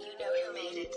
You know who made it.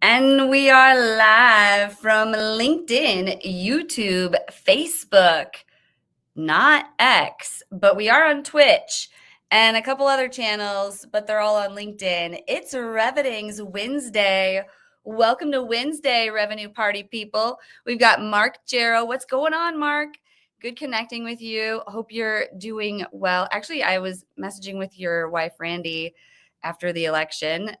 And we are live from LinkedIn, YouTube, Facebook, not X, but we are on Twitch and a couple other channels, but they're all on LinkedIn. It's Reveting's Wednesday. Welcome to Wednesday, Revenue Party people. We've got Mark Jarrow. What's going on, Mark? Good connecting with you. Hope you're doing well. Actually, I was messaging with your wife, Randy, after the election.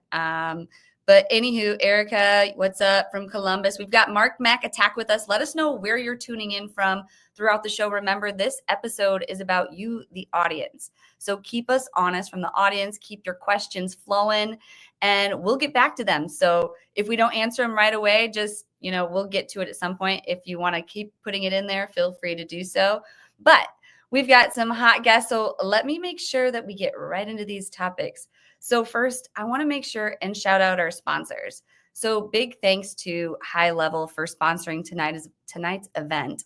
But anywho, Erica, what's up from Columbus? We've got Mark Mack Attack with us. Let us know where you're tuning in from throughout the show. Remember, this episode is about you, the audience. So keep us honest from the audience. Keep your questions flowing, and we'll get back to them. So if we don't answer them right away, just, we'll get to it at some point. If you want to keep putting it in there, feel free to do so. But we've got some hot guests. So let me make sure that we get right into these topics. So first, I want to make sure and shout out our sponsors. So big thanks to High Level for sponsoring tonight's event.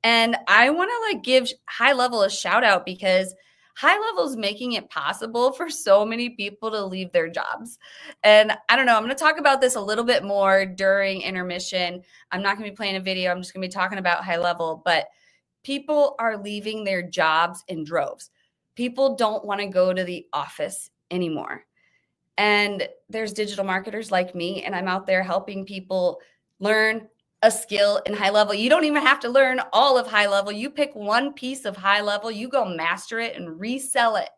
And I want to give High Level a shout out because High Level is making it possible for so many people to leave their jobs. And I don't know, I'm going to talk about this a little bit more during intermission. I'm not going to be playing a video. I'm just going to be talking about High Level, but people are leaving their jobs in droves. People don't want to go to the office anymore. And there's digital marketers like me, and I'm out there helping people learn a skill in High Level. You don't even have to learn all of High Level. You pick one piece of High Level, you go master it and resell it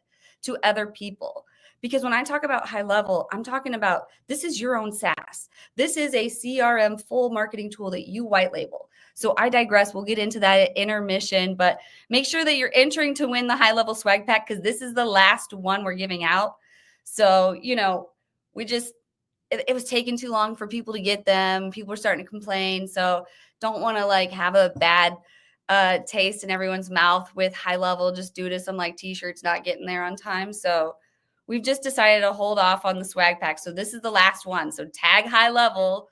to other people. Because when I talk about High Level, I'm talking about this is your own SaaS. This is a CRM full marketing tool that you white label. So I digress. We'll get into that at intermission, but make sure that you're entering to win the High Level swag pack because this is the last one we're giving out. So, it was taking too long for people to get them. People were starting to complain. So don't want to have a bad taste in everyone's mouth with High Level just due to some t-shirts not getting there on time. So we've just decided to hold off on the swag pack. So this is the last one. So tag High Level,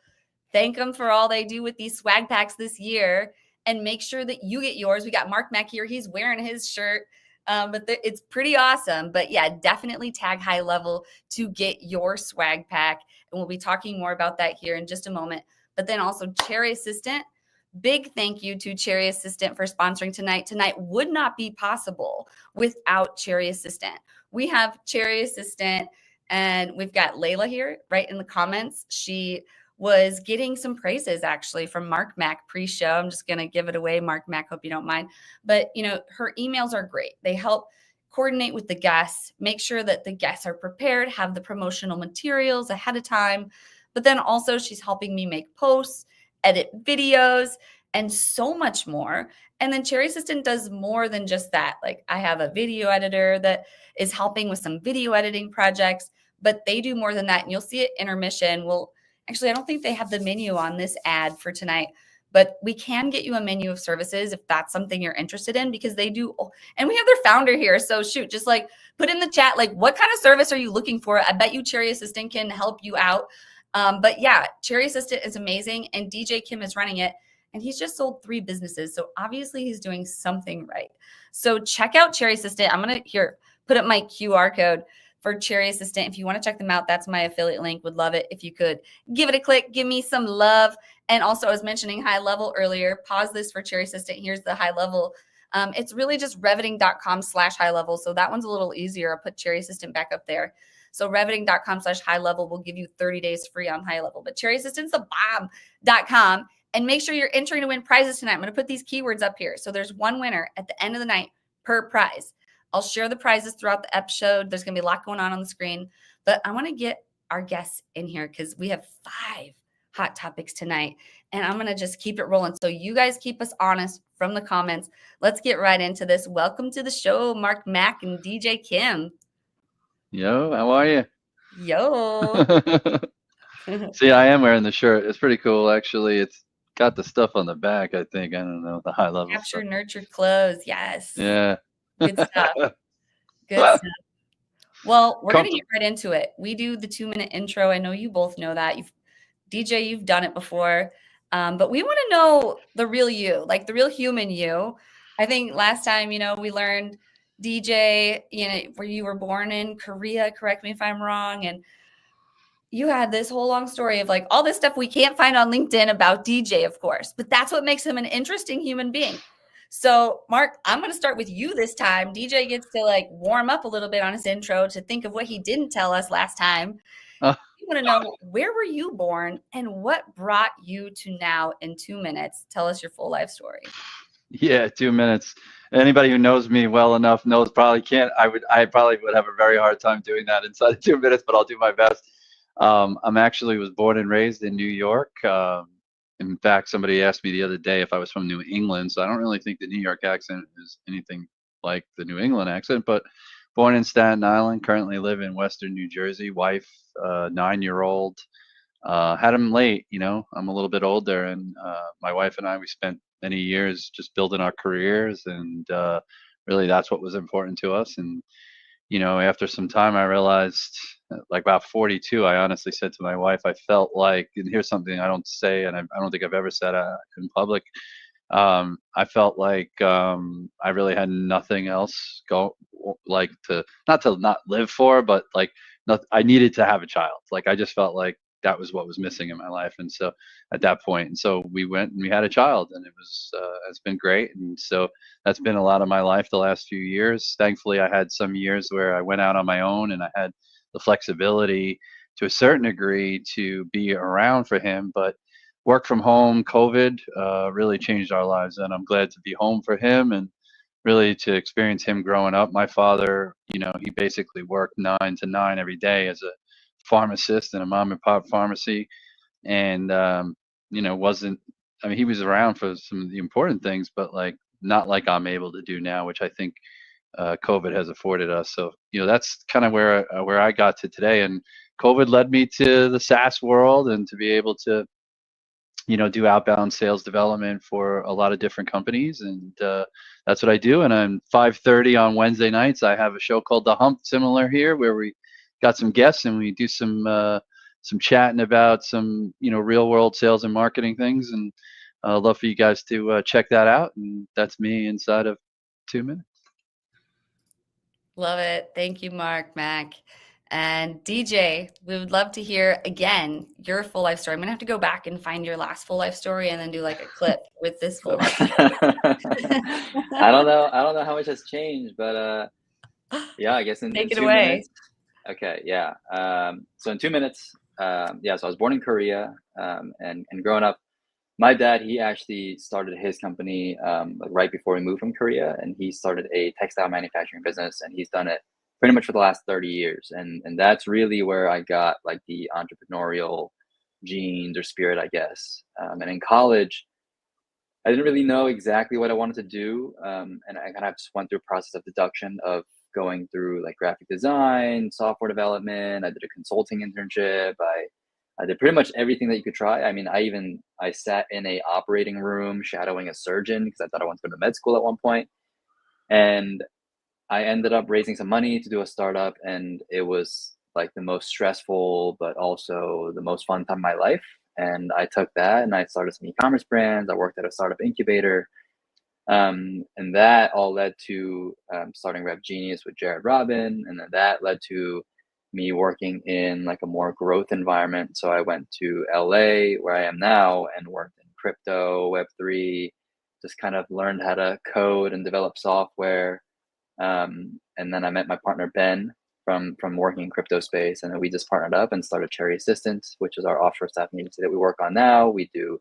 thank them for all they do with these swag packs this year, and make sure that you get yours. We got Mark Mack here. He's wearing his shirt. But it's pretty awesome. But yeah, definitely tag High Level to get your swag pack. And we'll be talking more about that here in just a moment. But then also Cherry Assistant. Big thank you to Cherry Assistant for sponsoring tonight. Tonight would not be possible without Cherry Assistant. We have Cherry Assistant, and we've got Layla here right in the comments. She was getting some praises actually from Mark Mack pre-show. I'm just going to give it away, Mark Mack, hope you don't mind. But, her emails are great. They help coordinate with the guests, make sure that the guests are prepared, have the promotional materials ahead of time. But then also she's helping me make posts, edit videos, and so much more. And then Cherry Assistant does more than just that. Like I have a video editor that is helping with some video editing projects, but they do more than that. And you'll see it intermission. Well, actually, I don't think they have the menu on this ad for tonight, but we can get you a menu of services if that's something you're interested in, because they do. And we have their founder here. So shoot, just like put in the chat, like what kind of service are you looking for? I bet you Cherry Assistant can help you out. But yeah, Cherry Assistant is amazing. And DJ Kim is running it. And he's just sold 3 businesses. So obviously he's doing something right. So check out Cherry Assistant. I'm going to put up my QR code for Cherry Assistant. If you want to check them out, that's my affiliate link. Would love it if you could give it a click, give me some love. And also I was mentioning high level earlier. Pause this for Cherry Assistant. Here's the high level. It's really just reveting.com/high level. So that one's a little easier. I'll put Cherry Assistant back up there. So reveting.com/high level will give you 30 days free on high level. But Cherry Assistant's the bomb.com. And make sure you're entering to win prizes tonight. I'm going to put these keywords up here. So there's one winner at the end of the night per prize. I'll share the prizes throughout the episode. There's going to be a lot going on the screen. But I want to get our guests in here because we have 5 hot topics tonight. And I'm going to just keep it rolling. So you guys keep us honest from the comments. Let's get right into this. Welcome to the show, Mark Mack and DJ Kim. Yo, how are you? Yo. See, I am wearing the shirt. It's pretty cool, actually. It's got the stuff on the back, I think. I don't know, the high level Capture, stuff. nurture, clothes. Yes. Yeah. Good stuff. Good stuff. Well, we're going to get right into it. We do the 2-minute intro. I know you both know that. DJ, you've done it before. But we want to know the real you, like the real human you. I think last time, we learned DJ, where you were born in Korea, correct me if I'm wrong. And you had this whole long story of like all this stuff we can't find on LinkedIn about DJ, of course, but that's what makes him an interesting human being. So Mark, I'm going to start with you this time. DJ gets to like warm up a little bit on his intro to think of what he didn't tell us last time. You want to know, where were you born and what brought you to now in 2 minutes? Tell us your full life story. Yeah, 2 minutes. Anybody who knows me well enough knows probably can't. I probably would have a very hard time doing that inside of 2 minutes, but I'll do my best. I'm actually was born and raised in New York. In fact, somebody asked me the other day if I was from New England, so I don't really think the New York accent is anything like the New England accent, but born in Staten Island, currently live in Western New Jersey, wife, 9-year-old. Had him late, I'm a little bit older, and my wife and I, we spent many years just building our careers, and really that's what was important to us. And after some time, I realized, like about 42, I honestly said to my wife, I felt like, and here's something I don't say, and I don't think I've ever said in public, I felt like I really had nothing else like not to not live for, but like I needed to have a child. Like I just felt like that was what was missing in my life. And so at that point, and so we went and we had a child, and it's been great. And so that's been a lot of my life the last few years. Thankfully, I had some years where I went out on my own, and I had the flexibility to a certain degree to be around for him. But work from home, COVID really changed our lives, and I'm glad to be home for him and really to experience him growing up. My father, he basically worked 9 to 9 every day as a pharmacist in a mom and pop pharmacy, and wasn't. I mean, he was around for some of the important things, but like not like I'm able to do now, which I think COVID has afforded us. So that's kind of where I got to today, and COVID led me to the SaaS world and to be able to do outbound sales development for a lot of different companies, and that's what I do. And on 5:30 on Wednesday nights, I have a show called The Hump, similar here, where we got some guests and we do some chatting about some real world sales and marketing things. And I'd love for you guys to check that out. And that's me inside of 2 minutes. Love it. Thank you, Mark Mack. And DJ, we would love to hear again your full life story. I'm gonna have to go back and find your last full life story and then do like a clip with this full life story. I don't know how much has changed, but yeah, I guess in Take it 2 away. minutes. Okay, yeah. So in 2 minutes, yeah, so I was born in Korea, and growing up, my dad, he actually started his company like right before we moved from Korea, and he started a textile manufacturing business, and he's done it pretty much for the last 30 years. And that's really where I got like the entrepreneurial genes or spirit, I guess. And in college, I didn't really know exactly what I wanted to do. And I kind of just went through a process of deduction of going through like graphic design, software development. I did a consulting internship. I did pretty much everything that you could try. I mean, I sat in a operating room shadowing a surgeon because I thought I wanted to go to med school at one point. And I ended up raising some money to do a startup, and it was like the most stressful, but also the most fun time of my life. And I took that and I started some e-commerce brands. I worked at a startup incubator. And that all led to starting Rep Genius with Jared Robin. And then that led to me working in like a more growth environment. So I went to LA where I am now and worked in crypto, Web3, just kind of learned how to code and develop software. And then I met my partner Ben from working in crypto space, and then we just partnered up and started Cherry Assistance, which is our offshore staffing agency that we work on now. We do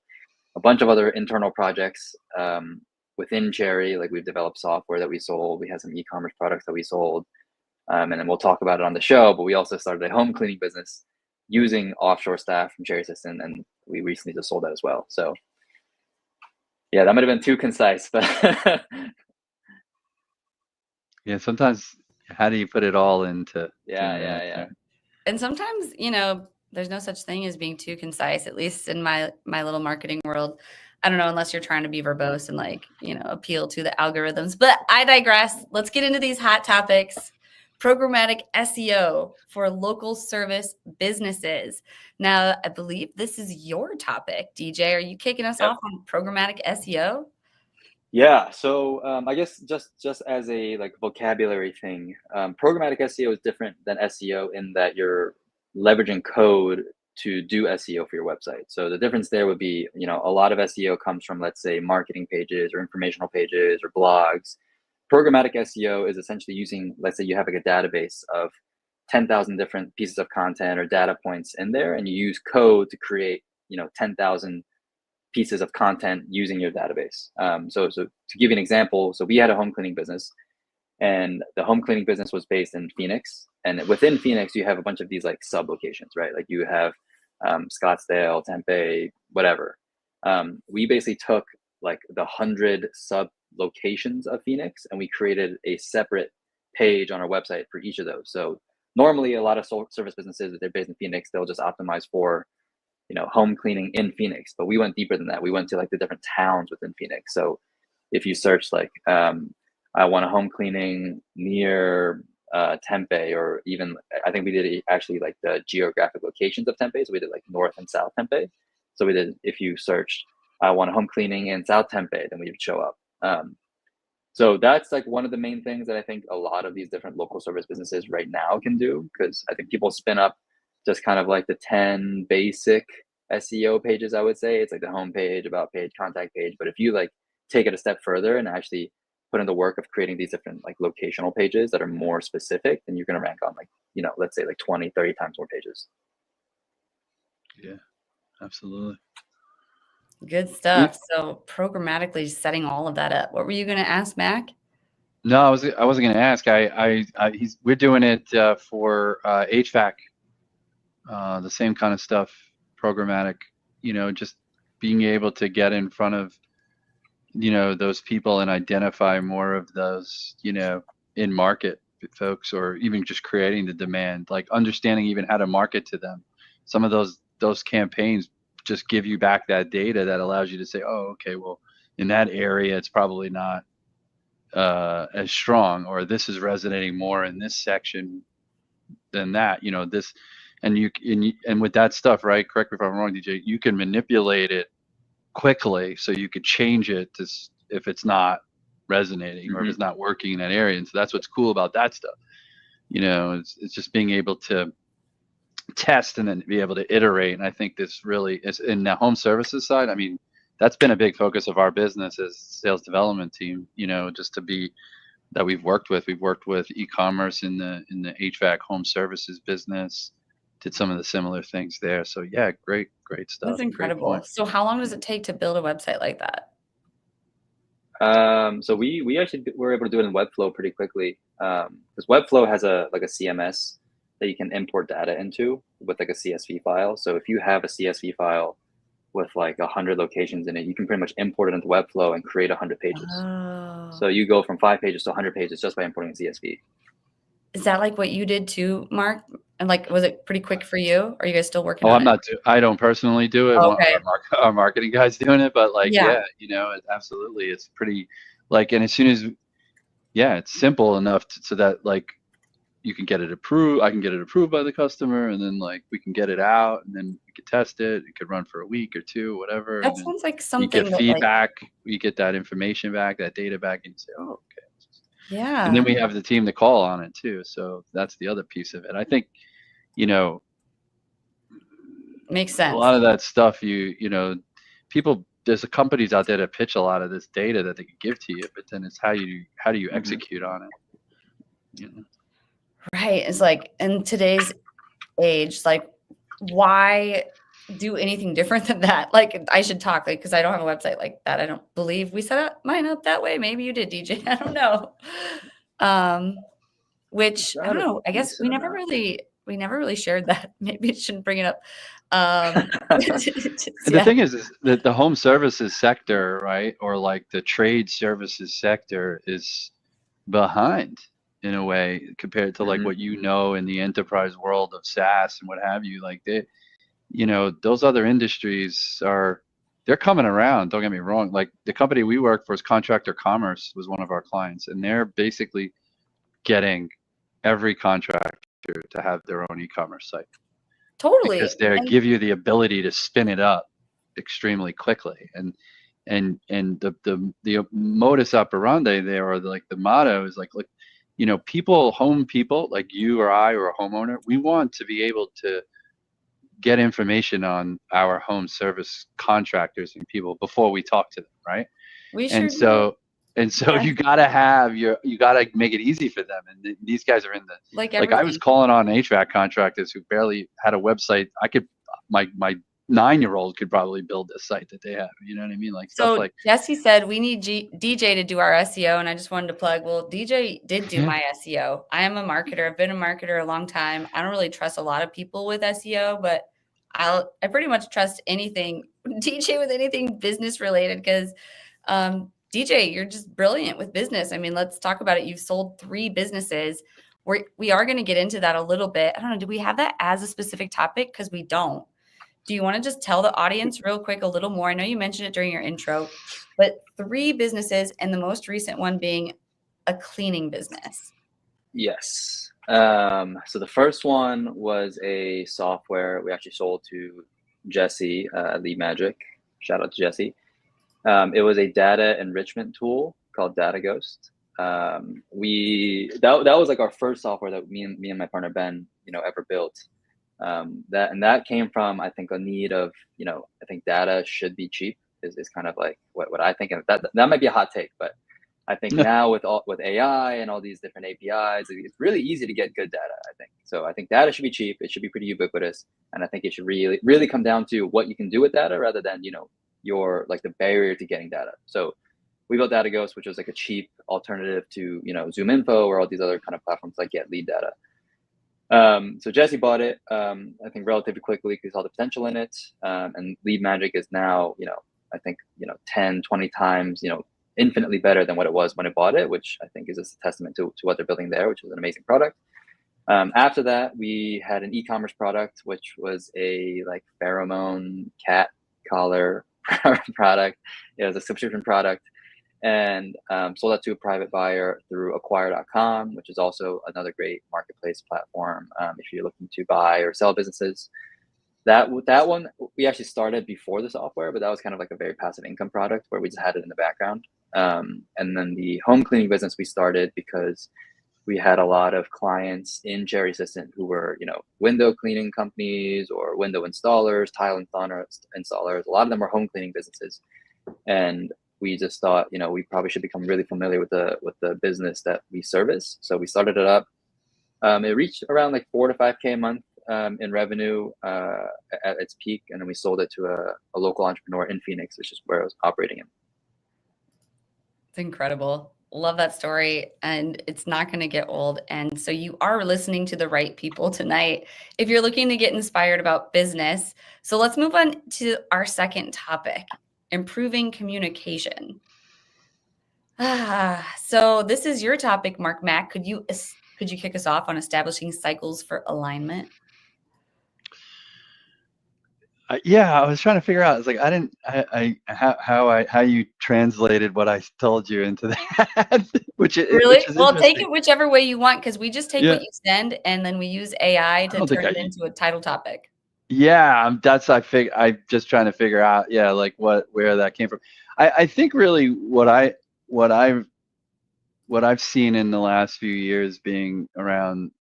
a bunch of other internal projects within Cherry, like we've developed software that we sold. We had some e-commerce products that we sold, and then we'll talk about it on the show. But we also started a home cleaning business using offshore staff from Cherry Assistant, and we recently just sold that as well. So yeah, that might have been too concise, but Yeah, sometimes how do you put it all into yeah, 2 minutes? yeah. Right? And sometimes, there's no such thing as being too concise, at least in my little marketing world. I don't know, unless you're trying to be verbose and appeal to the algorithms. But I digress. Let's get into these hot topics. Programmatic SEO for local service businesses. Now, I believe this is your topic, DJ. Are you kicking us off on programmatic SEO? Yeah, so I guess just as a like vocabulary thing, programmatic SEO is different than SEO in that you're leveraging code to do SEO for your website. So the difference there would be, a lot of SEO comes from, let's say, marketing pages or informational pages or blogs. Programmatic SEO is essentially using, let's say you have like a database of 10,000 different pieces of content or data points in there, and you use code to create, 10,000 pieces of content using your database. So to give you an example, so we had a home cleaning business, and the home cleaning business was based in Phoenix. And within Phoenix, you have a bunch of these like sub locations, right? Like you have Scottsdale, Tempe, whatever. We basically took like the 100 sub locations of Phoenix, and we created a separate page on our website for each of those. So normally a lot of service businesses that they're based in Phoenix, they'll just optimize for home cleaning in Phoenix, but we went deeper than that. We went to like the different towns within Phoenix. So if you search like, I want a home cleaning near Tempe, or even, I think we did actually like the geographic locations of Tempe. So we did like North and South Tempe. So we did, if you searched, I want a home cleaning in South Tempe, then we would show up. So that's like one of the main things that I think a lot of these different local service businesses right now can do, because I think people spin up just kind of like the 10 basic SEO pages, I would say. It's like the home page, about page, contact page. But if you like take it a step further and actually put in the work of creating these different like locational pages that are more specific, then you're going to rank on like, let's say like 20, 30 times more pages. Yeah, absolutely. Good stuff. So programmatically setting all of that up. What were you going to ask, Mac? No, I wasn't going to ask. We're doing it for HVAC. The same kind of stuff, programmatic, just being able to get in front of, those people and identify more of those, in market folks, or even just creating the demand, like understanding even how to market to them. Some of those campaigns just give you back that data that allows you to say, oh, okay, well, in that area, it's probably not as strong, or this is resonating more in this section than that, this. And with that stuff, right? Correct me if I'm wrong, DJ. You can manipulate it quickly, so you could change it to if it's not resonating or if it's not working in that area. And so that's what's cool about that stuff. It's just being able to test and then be able to iterate. And I think this really is in the home services side. I mean, that's been a big focus of our business as sales development team. Just to be that we've worked with e-commerce in the HVAC home services business, did some of the similar things there. So yeah, great stuff. That's Great incredible. point. So how long does it take to build a website like that? So we actually were able to do it in Webflow pretty quickly, because Webflow has a CMS that you can import data into with like a CSV file. So if you have a CSV file with like 100 locations in it, you can pretty much import it into Webflow and create 100 pages. Oh. So you go from 5 pages to 100 pages just by importing a CSV. Is that like what you did too, Mark? And like, was it pretty quick for you? Are you guys still working Oh, on it? I don't personally do it. Okay. Our marketing guy's doing it, but like, Yeah. absolutely. It's pretty like, and as soon as, it's simple enough so that like you can get it approved. I can get it approved by the customer, and then like we can get it out, and then we could test it. It could run for a week or two, whatever. That And then sounds like you something get that like, feedback. You get that information back, that data back, and you say, oh, okay. yeah. And then we have the team to call on it too. So that's the other piece of it. I think, Makes a sense. lot of that stuff, people, there's companies out there that pitch a lot of this data that they can give to you, but then it's how do you execute on it? Right. It's like in today's age, like why do anything different than that? Like I should talk like because I don't have a website like that. I don't believe we set mine up that way. Maybe you did, DJ. I don't know. Which I don't know. I guess we never really shared that. Maybe I shouldn't bring it up. The thing is that the home services sector, right, or like the trade services sector is behind in a way compared to like what in the enterprise world of SaaS and what have you. Like those other industries they're coming around. Don't get me wrong. Like the company we work for is Contractor Commerce was one of our clients, and they're basically getting every contractor to have their own e-commerce site. Totally. Because they give you the ability to spin it up extremely quickly. And the modus operandi there, or like the motto is like, look, home people like you or I or a homeowner, we want to be able to get information on our home service contractors and people before we talk to them, right? We sure So you gotta make it easy for them. And these guys are in the like I was calling on HVAC contractors who barely had a website. My 9-year-old could probably build this site that they have. You know what I mean? Like stuff like. Jesse said we need DJ to do our SEO, and I just wanted to plug. Well, DJ did do my SEO. I am a marketer. I've been a marketer a long time. I don't really trust a lot of people with SEO, but I pretty much trust anything DJ with anything business related because DJ, you're just brilliant with business. I mean, let's talk about it. You've sold 3 businesses. We are going to get into that a little bit. I don't know. Do we have that as a specific topic? Because we don't. Do you want to just tell the audience real quick a little more? I know you mentioned it during your intro, but 3 businesses and the most recent one being a cleaning business. Yes. So the first one was a software we actually sold to Jesse, Lead Magic. Shout out to Jesse. It was a data enrichment tool called Data Ghost. That was like our first software that me and my partner Ben, ever built. That came from, I think, a need of, I think data should be cheap is kind of like what I think. And that might be a hot take, but I think now with AI and all these different APIs, it's really easy to get good data, I think. So I think data should be cheap. It should be pretty ubiquitous. And I think it should really, really come down to what you can do with data rather than, your like the barrier to getting data. So we built Data Ghost, which was like a cheap alternative to, Zoom Info or all these other kind of platforms like get lead data. So Jesse bought it, I think relatively quickly because he saw the potential in it. And Lead Magic is now, I think, 10, 20 times, infinitely better than what it was when it bought it, which I think is a testament to what they're building there, which is an amazing product. After that, we had an e-commerce product, which was a like pheromone cat collar product. It was a subscription product, and sold that to a private buyer through acquire.com, which is also another great marketplace platform if you're looking to buy or sell businesses. That one we actually started before the software, but that was kind of like a very passive income product where we just had it in the background. And then the home cleaning business we started because we had a lot of clients in Cherry Assistant who were, window cleaning companies or window installers, tile installers. A lot of them were home cleaning businesses, and we just thought, we probably should become really familiar with the business that we service. So we started it up. It reached around like 4 to 5K a month in revenue at its peak, and then we sold it to a local entrepreneur in Phoenix, which is where I was operating in. It's incredible. Love that story. And it's not going to get old. And so you are listening to the right people tonight if you're looking to get inspired about business. So let's move on to our second topic, improving communication. So this is your topic, Mark Mack. Could you kick us off on establishing cycles for alignment? Yeah, I was trying to figure out. It's like how you translated what I told you into that, which is Well, take interesting. it whichever way you want, because we just take Yeah, what you send and then we use AI I to don't think turn it into a title topic. Yeah, I'm just trying to figure out. Yeah, like where that came from. I think really what I've what I've seen in the last few years being around,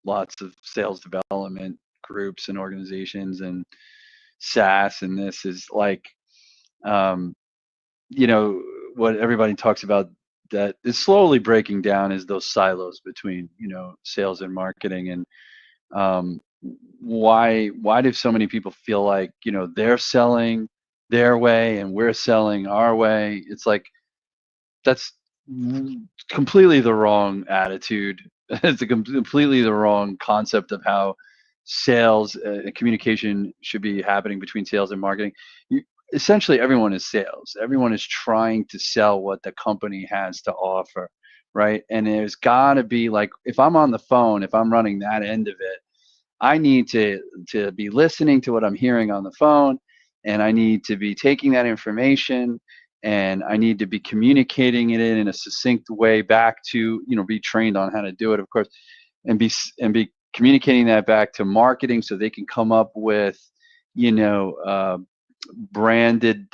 lots of sales development groups and organizations and SaaS, and this is like, um, what everybody talks about that is slowly breaking down is those silos between, sales and marketing. And um, why do so many people feel like, they're selling their way and we're selling our way? It's like, that's completely the wrong attitude. It's completely the wrong concept of how sales communication should be happening between sales and marketing. Essentially, everyone is sales. Everyone is trying to sell what the company has to offer, right? And there's got to be, like, if I'm on the phone, if I'm running that end of it, I need to be listening to what I'm hearing on the phone, and I need to be taking that information, and I need to be communicating it in a succinct way back to, be trained on how to do it, of course, and be communicating that back to marketing so they can come up with, branded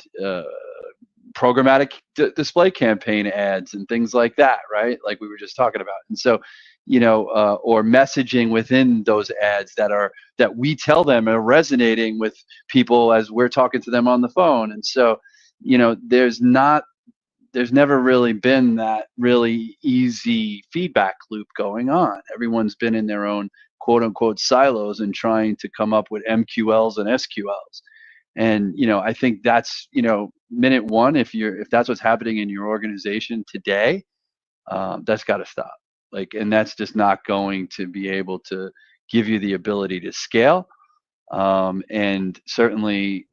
programmatic display campaign ads and things like that, right? Like we were just talking about. And so, or messaging within those ads that we tell them are resonating with people as we're talking to them on the phone. And so, there's never really been that really easy feedback loop going on. Everyone's been in their own quote unquote silos and trying to come up with MQLs and SQLs. And I think that's, minute one, if that's what's happening in your organization today, that's got to stop. Like, and that's just not going to be able to give you the ability to scale. And certainly,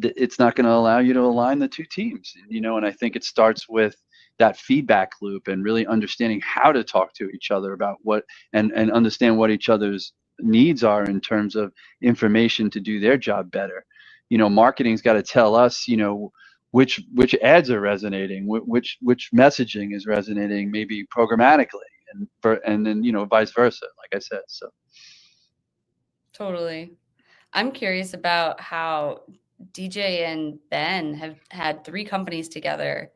it's not going to allow you to align the two teams, and I think it starts with that feedback loop and really understanding how to talk to each other about what, and understand what each other's needs are in terms of information to do their job better. Marketing's got to tell us, which ads are resonating, which messaging is resonating, maybe programmatically, and then vice versa, like I said. So Totally. I'm curious about how DJ and Ben have had 3 companies together.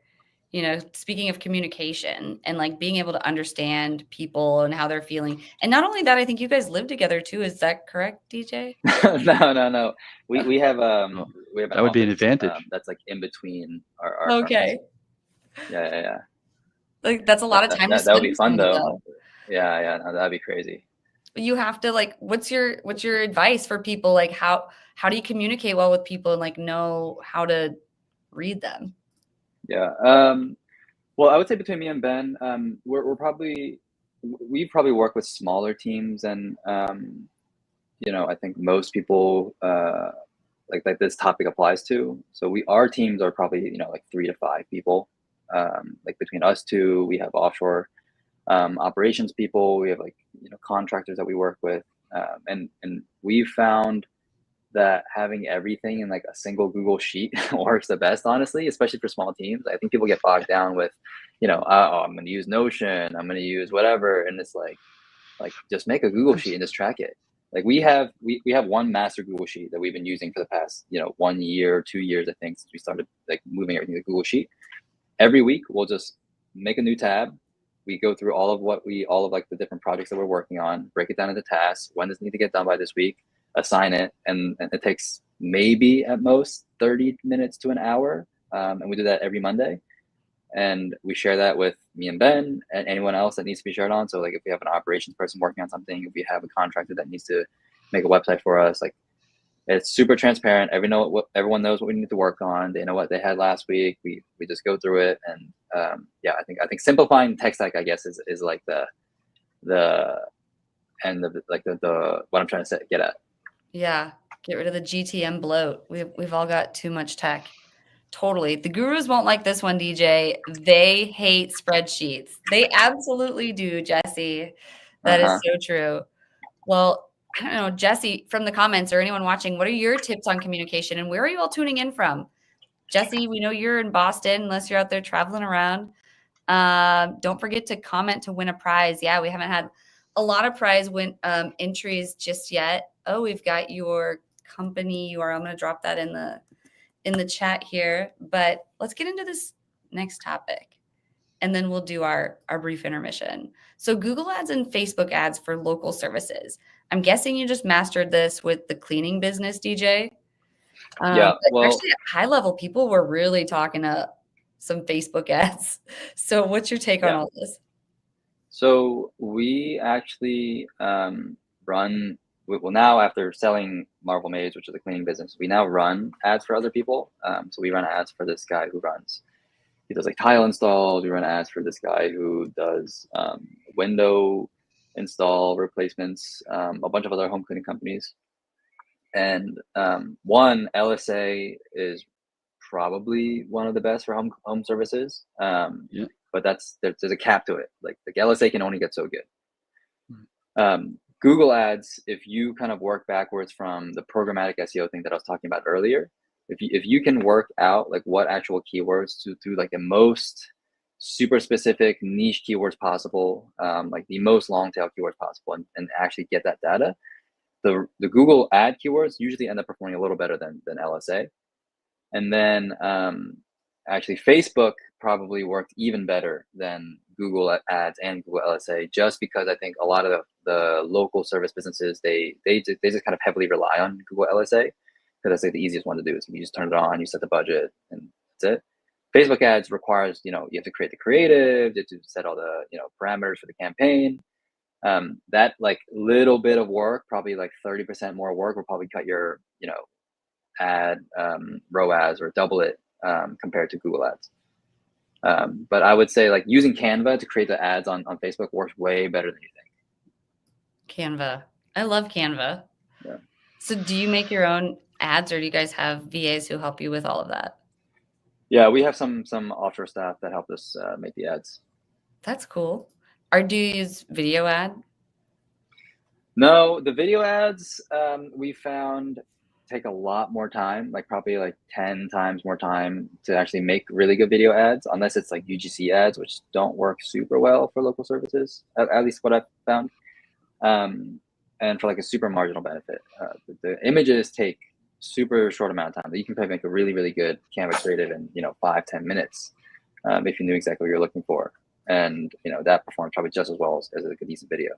Speaking of communication and like being able to understand people and how they're feeling. And not only that, I think you guys live together too. Is that correct, DJ? No. We have Oh, we have an that would be an office, advantage. that's like in between our Okay. apartments. Yeah. Like that's a lot of time to That would spend be with fun somebody, though. though. Yeah, no, that'd be crazy. You have to like, what's your advice for people? Like how do you communicate well with people and like know how to read them? Yeah. Well, I would say between me and Ben, we probably work with smaller teams, and I think most people like this topic applies to. So our teams are probably like 3 to 5 people. Like between us two, we have offshore operations people. We have like contractors that we work with, and we've found that having everything in like a single Google sheet works the best, honestly, especially for small teams. I think people get bogged down with, I'm going to use Notion, I'm going to use whatever, and it's like just make a Google sheet and just track it. Like we have one master Google sheet that we've been using for the past 1 year, 2 years, I think, since we started like moving everything to Google Sheet. Every week we'll just make a new tab. We go through all of like the different projects that we're working on, break it down into tasks. When does it need to get done by this week? Assign it, and it takes maybe at most 30 minutes to an hour, and we do that every Monday. and we share that with me and Ben and anyone else that needs to be shared on. So like if we have an operations person working on something, if we have a contractor that needs to make a website for us, like it's super transparent. Everyone knows what we need to work on. They know what they had last week. We just go through it, and yeah, I think simplifying tech stack, I guess, is like the end of like the what I'm trying to get at. Yeah, get rid of the GTM bloat. We've all got too much tech. Totally. The gurus won't like this one, DJ. They hate spreadsheets. They absolutely do, Jesse. That is so true. Well, I don't know, Jesse, from the comments or anyone watching, what are your tips on communication and where are you all tuning in from? Jesse, we know you're in Boston, unless you're out there traveling around. Don't forget to comment to win a prize. Yeah, we haven't had a lot of prize entries just yet. Oh, we've got your company URL. I'm going to drop that in the chat here. But let's get into this next topic, and then we'll do our brief intermission. So Google ads and Facebook ads for local services. I'm guessing you just mastered this with the cleaning business, DJ. Yeah, well, actually at high level, people were really talking up some Facebook ads. So what's your take on all this? So we actually run, well, now after selling Marvel Maids, which is a cleaning business, we now run ads for other people. So we run ads for this guy who does like tile installs. We run ads for this guy who does window install replacements, a bunch of other home cleaning companies. And one, LSA is probably one of the best for home services. But there's a cap to it. Like LSA can only get so good. Google ads, if you kind of work backwards from the programmatic SEO thing that I was talking about earlier, if you can work out like what actual keywords to do like the most super specific niche keywords possible, like the most long tail keywords possible, and actually get that data, the Google ad keywords usually end up performing a little better than LSA. And then actually Facebook probably worked even better than Google ads and Google LSA, just because I think a lot of the local service businesses, they just kind of heavily rely on Google LSA, because that's like the easiest one to do. Is you just turn it on, you set the budget, and that's it. Facebook ads requires, you have to create the creative, you have to set all the, parameters for the campaign. That like little bit of work, probably like 30% more work, will probably cut your, ad ROAS or double it compared to Google ads. But I would say like using Canva to create the ads on Facebook works way better than you think. Canva. I love Canva. Yeah. So do you make your own ads, or do you guys have VAs who help you with all of that? Yeah, we have some offshore staff that help us make the ads. That's cool. Do you use video ad? No, the video ads we found take a lot more time, like probably like 10 times more time to actually make really good video ads, unless it's like UGC ads, which don't work super well for local services, at least what I've found. And for like a super marginal benefit, the images take super short amount of time. You can probably make a really, really good Canva creative in 5-10 minutes if you knew exactly what you're looking for, and that performs probably just as well as a decent video.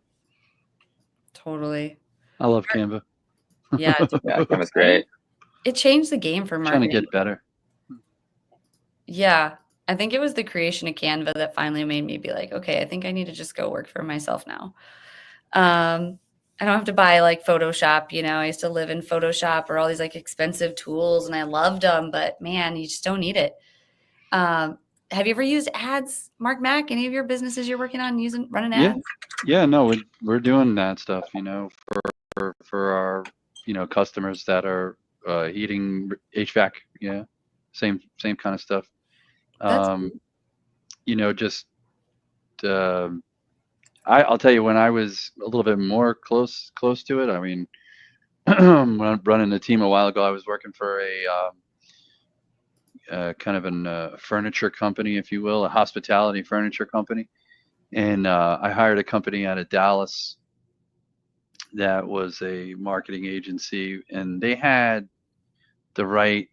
Totally. I love Canva. Yeah, yeah, Canva's great. It changed the game for marketing. Trying to get better. Yeah, I think it was the creation of Canva that finally made me be like, okay, I think I need to just go work for myself now. I don't have to buy like Photoshop. I used to live in Photoshop or all these like expensive tools, and I loved them, but man, you just don't need it. Have you ever used ads, Mark Mack? Any of your businesses you're working on running ads? Yeah, no, we're doing that stuff, for our, customers that are heating, HVAC, same kind of stuff. I'll tell you, when I was a little bit more close to it, I mean, when I'm running a team a while ago, I was working for a kind of a furniture company, if you will, a hospitality furniture company. And I hired a company out of Dallas that was a marketing agency, and they had the right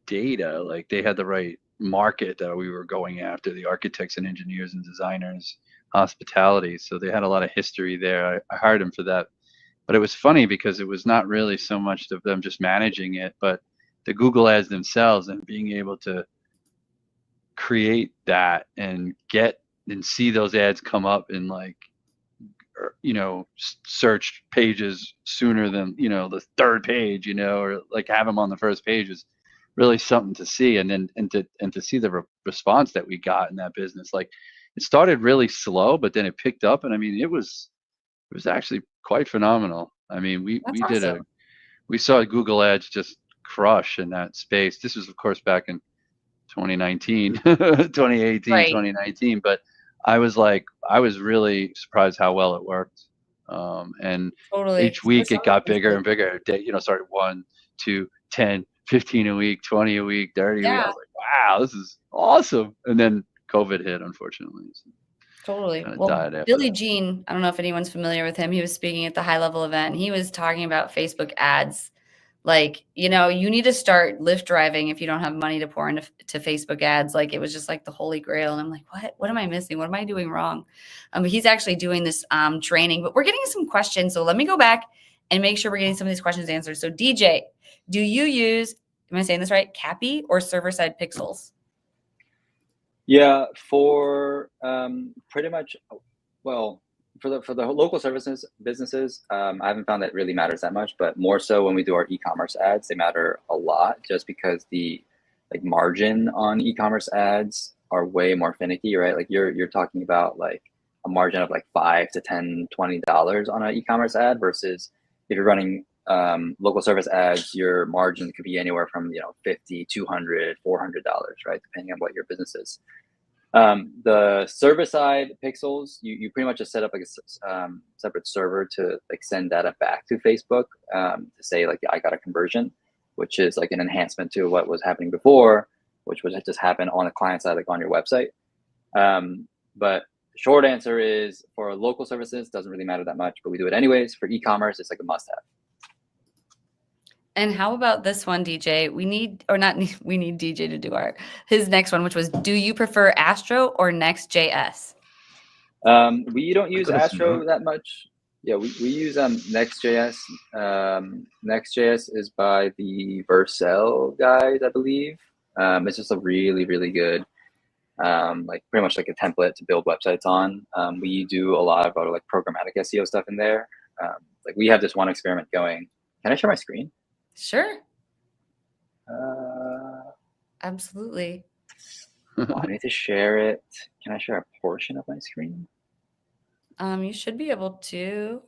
data, they had the right market that we were going after, the architects and engineers and designers, hospitality. So they had a lot of history there. I hired them for that. But it was funny because it was not really so much of them just managing it, but the Google ads themselves and being able to create that and see those ads come up in like, search pages sooner than, the third page, or like have them on the first page is really something to see. And then, and to see the response that we got in that business. Like, it started really slow, but then it picked up. And I mean, it was actually quite phenomenal. I mean, we That's did awesome. we saw Google ads just crush in that space. This was, of course, back in 2019, 2018, Right. 2019. But I was really surprised how well it worked. And Totally. each week it got bigger Especially- and bigger. Started 1, 2, 10, 15 a week, 20 a week, 30 a week. I Yeah, was like, wow, this is awesome. And then COVID hit, unfortunately. So totally. kind of Well, died after Billy that. Jean, I don't know if anyone's familiar with him. He was speaking at the high level event and he was talking about Facebook ads. Like, you need to start Lyft driving if you don't have money to pour into Facebook ads. Like, it was just like the holy grail. And I'm like, what am I missing? What am I doing wrong? But he's actually doing this training, but we're getting some questions. So let me go back and make sure we're getting some of these questions answered. So DJ, do you use, am I saying this right, Cappy or server-side pixels? Yeah, for pretty much, well, for the local businesses, I haven't found that really matters that much, but more so when we do our e-commerce ads, they matter a lot just because the margin on e-commerce ads are way more finicky, right? Like you're talking about like a margin of like $5 to $10, $20 on an e-commerce ad versus if you're running local service ads, your margin could be anywhere from $50, $200, $400, right? Depending on what your business is. The server side pixels, you pretty much just set up like a separate server to like send data back to Facebook to say like, I got a conversion, which is like an enhancement to what was happening before, which would just happen on the client side, like on your website. But the short answer is for local services, doesn't really matter that much, but we do it anyways. For e-commerce, it's like a must-have. And how about this one, DJ? We need DJ to do his next one, which was, do you prefer Astro or Next.js? We don't use Astro that much. Yeah, we use Next.js. Next.js is by the Vercel guys, I believe. It's just a really, really good, like pretty much like a template to build websites on. We do a lot of like programmatic SEO stuff in there. Like we have this one experiment going. Can I share my screen? Sure. Absolutely. I need to share it. Can I share a portion of my screen? You should be able to.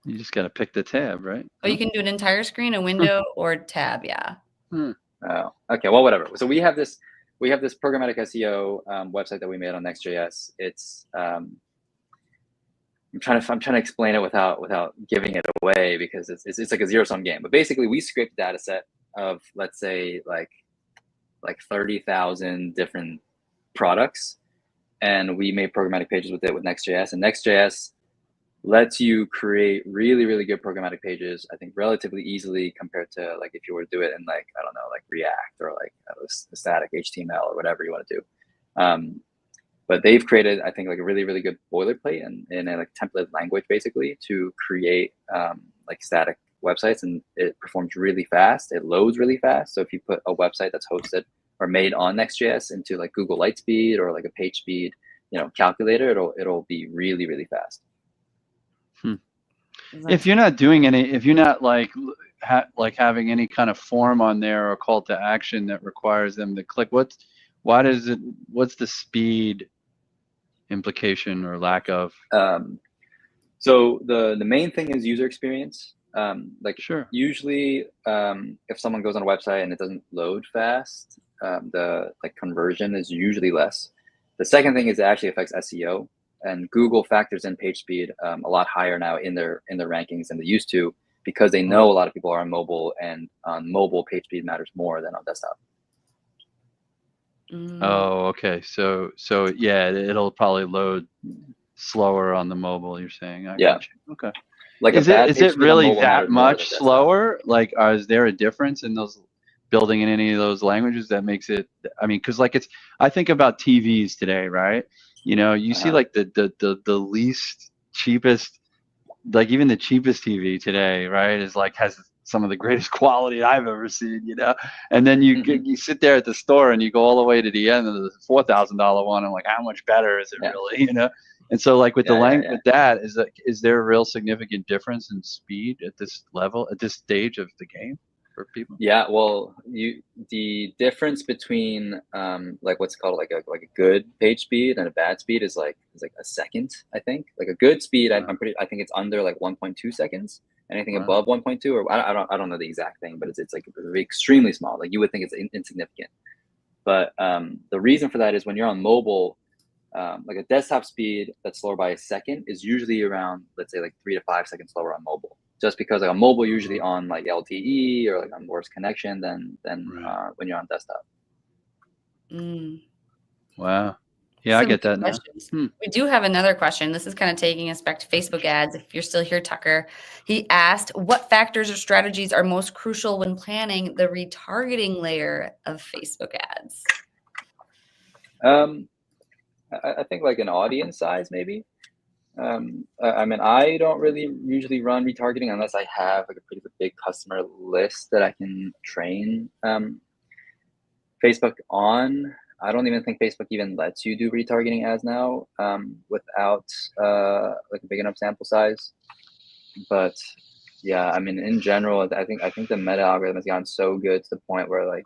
You just got to pick the tab, right? Oh, you can do an entire screen, a window, or tab. Yeah. Oh, okay. Well, whatever. So we have this programmatic SEO website that we made on Next.js. It's I'm trying to explain it without giving it away because it's like a zero-sum game. But basically, we scrape a data set of, let's say, like 30,000 different products, and we made programmatic pages with it with Next.js. And Next.js lets you create really, really good programmatic pages, I think, relatively easily compared to like if you were to do it in like, I don't know, like React or like a static HTML or whatever you want to do. But they've created, I think, like a really, really good boilerplate and in a like template language basically to create like static websites, and it performs really fast. It loads really fast. So if you put a website that's hosted or made on Next.js into like Google Lightspeed or like a page speed, calculator, it'll be really, really fast. If you're not doing if you're not like having any kind of form on there or call to action that requires them to click, what's the speed implication or lack of? So the main thing is user experience. Sure. Usually if someone goes on a website and it doesn't load fast, the conversion is usually less. The second thing is it actually affects SEO, and Google factors in page speed a lot higher now in their rankings than they used to, because they know a lot of people are on mobile, and on mobile page speed matters more than on desktop. Oh, okay. So yeah, it'll probably load slower on the mobile, you're saying. I got you. Okay. Like is it really that much slower? Like, is there a difference in those building in any of those languages that makes it? I mean, because like I think about TVs today, right? You see like the least cheapest, like even the cheapest TV today, right, is like has some of the greatest quality I've ever seen, you know. And then you sit there at the store and you go all the way to the end of the $4,000 one, and like, how much better is it really, you know? And so like with the length with that, is there a real significant difference in speed at this level, at this stage of the game for people? Yeah, well, the difference between like what's called like a good page speed and a bad speed is like a second, I think. Like a good speed, I think it's under like 1.2 seconds. Anything above 1.2, or I don't know the exact thing, but it's like extremely small. Like you would think it's insignificant. But the reason for that is when you're on mobile, like a desktop speed that's slower by a second is usually around, let's say, like 3 to 5 seconds slower on mobile. Just because like on mobile, usually on like LTE or like on worse connection than when you're on desktop. Wow. Yeah, I get that now. We do have another question. This is kind of taking us back to Facebook ads. If you're still here, Tucker, he asked, what factors or strategies are most crucial when planning the retargeting layer of Facebook ads? I think like an audience size, maybe. I mean, I don't really usually run retargeting unless I have like a pretty big customer list that I can train Facebook on. I don't even think Facebook even lets you do retargeting ads now without like a big enough sample size. But yeah, I mean, in general, I think the meta algorithm has gotten so good to the point where like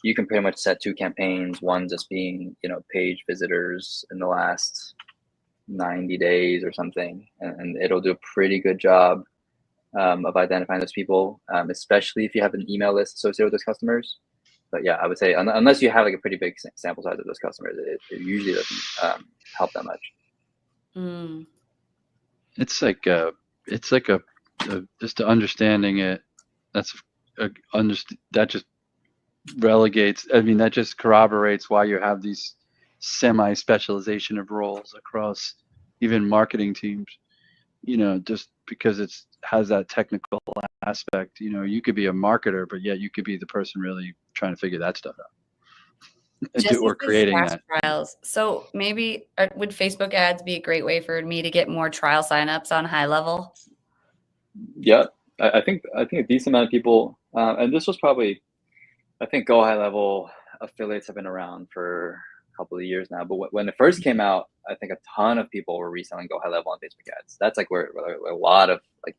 you can pretty much set 2 campaigns, one just being, you know, page visitors in the last 90 days or something, and it'll do a pretty good job of identifying those people, especially if you have an email list associated with those customers. But yeah, I would say unless you have like a pretty big sample size of those customers, it usually doesn't help that much. It's like just understanding it. That just relegates. I mean, that just corroborates why you have these semi-specialization of roles across even marketing teams. You know, just because it has that technical aspect. You know, you could be a marketer, but yet you could be the person really trying to figure that stuff out. Or creating that. Trials. So maybe would Facebook ads be a great way for me to get more trial signups on high level? Yeah, I think a decent amount of people, and this was probably, I think Go High Level affiliates have been around for a couple of years now. But when it first came out, I think a ton of people were reselling Go High Level on Facebook ads. That's like where a lot of like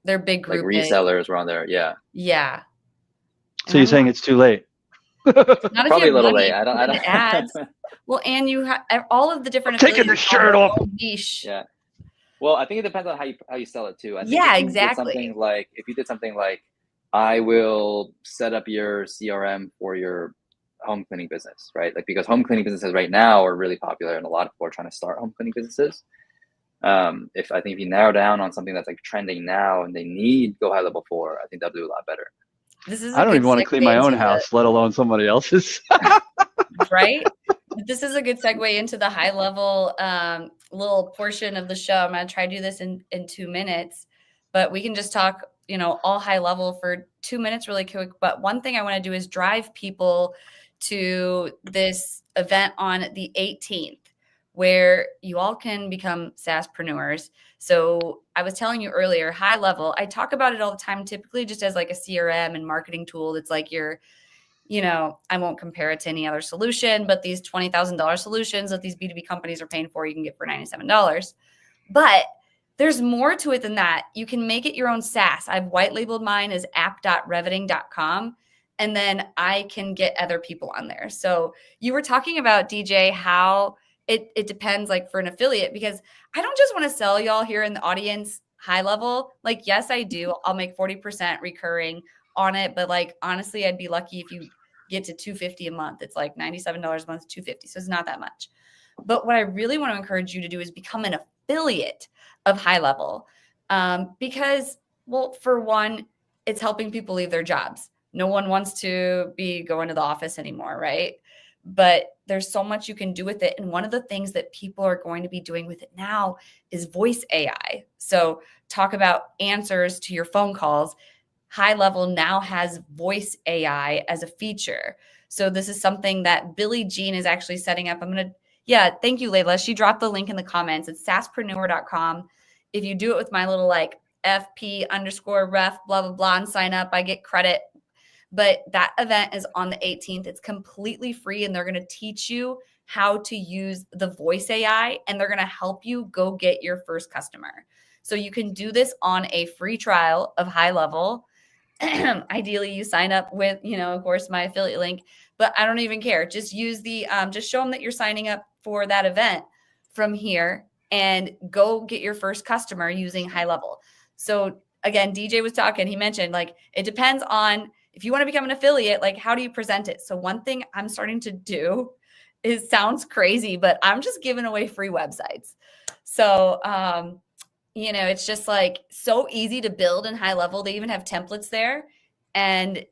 their big group like resellers were on there. Yeah. So you're saying it's too late? Not probably a little late. I don't ads. Well, and you have all of the different. I'm taking the shirt off. Yeah. Well, I think it depends on how you sell it too. I think exactly. If you did something like, I will set up your CRM for your home cleaning business, right? Like, because home cleaning businesses right now are really popular, and a lot of people are trying to start home cleaning businesses. If you narrow down on something that's like trending now and they need Go High Level for, I think that'll do a lot better. I don't even want to clean my own house, let alone somebody else's. Right? This is a good segue into the high level little portion of the show. I'm going to try to do this in 2 minutes, but we can just talk, you know, all high level for 2 minutes really quick. But one thing I want to do is drive people to this event on the 18th, where you all can become SaaSpreneurs. So I was telling you earlier, high level, I talk about it all the time, typically just as like a CRM and marketing tool. It's like you know, I won't compare it to any other solution, but these $20,000 solutions that these B2B companies are paying for, you can get for $97. But there's more to it than that. You can make it your own SaaS. I've white labeled mine as app.reveting.com. And then I can get other people on there. So you were talking about, DJ, how it depends, like for an affiliate, because I don't just want to sell y'all here in the audience high level. Like, yes, I do. I'll make 40% recurring on it. But like, honestly, I'd be lucky if you get to $250 a month. It's like $97 a month, $250. So it's not that much. But what I really want to encourage you to do is become an affiliate of high level. Because, well, for one, it's helping people leave their jobs. No one wants to be going to the office anymore, right? But there's so much you can do with it. And one of the things that people are going to be doing with it now is voice AI. So talk about answers to your phone calls. High Level now has voice AI as a feature. So this is something that Billie Jean is actually setting up. Thank you, Layla. She dropped the link in the comments. It's SaaSpreneur.com. If you do it with my little like FP_ref, blah, blah, blah, and sign up. I get credit. But that event is on the 18th. It's completely free, and they're going to teach you how to use the voice AI, and they're going to help you go get your first customer. So you can do this on a free trial of High Level. Ideally, you sign up with, of course, my affiliate link, but I don't even care. Just use just show them that you're signing up for that event from here and go get your first customer using High Level. So again, DJ was talking, he mentioned it depends on if you want to become an affiliate, how do you present it? So one thing I'm starting to do sounds crazy, but I'm just giving away free websites. So, it's just so easy to build in High Level. They even have templates there. And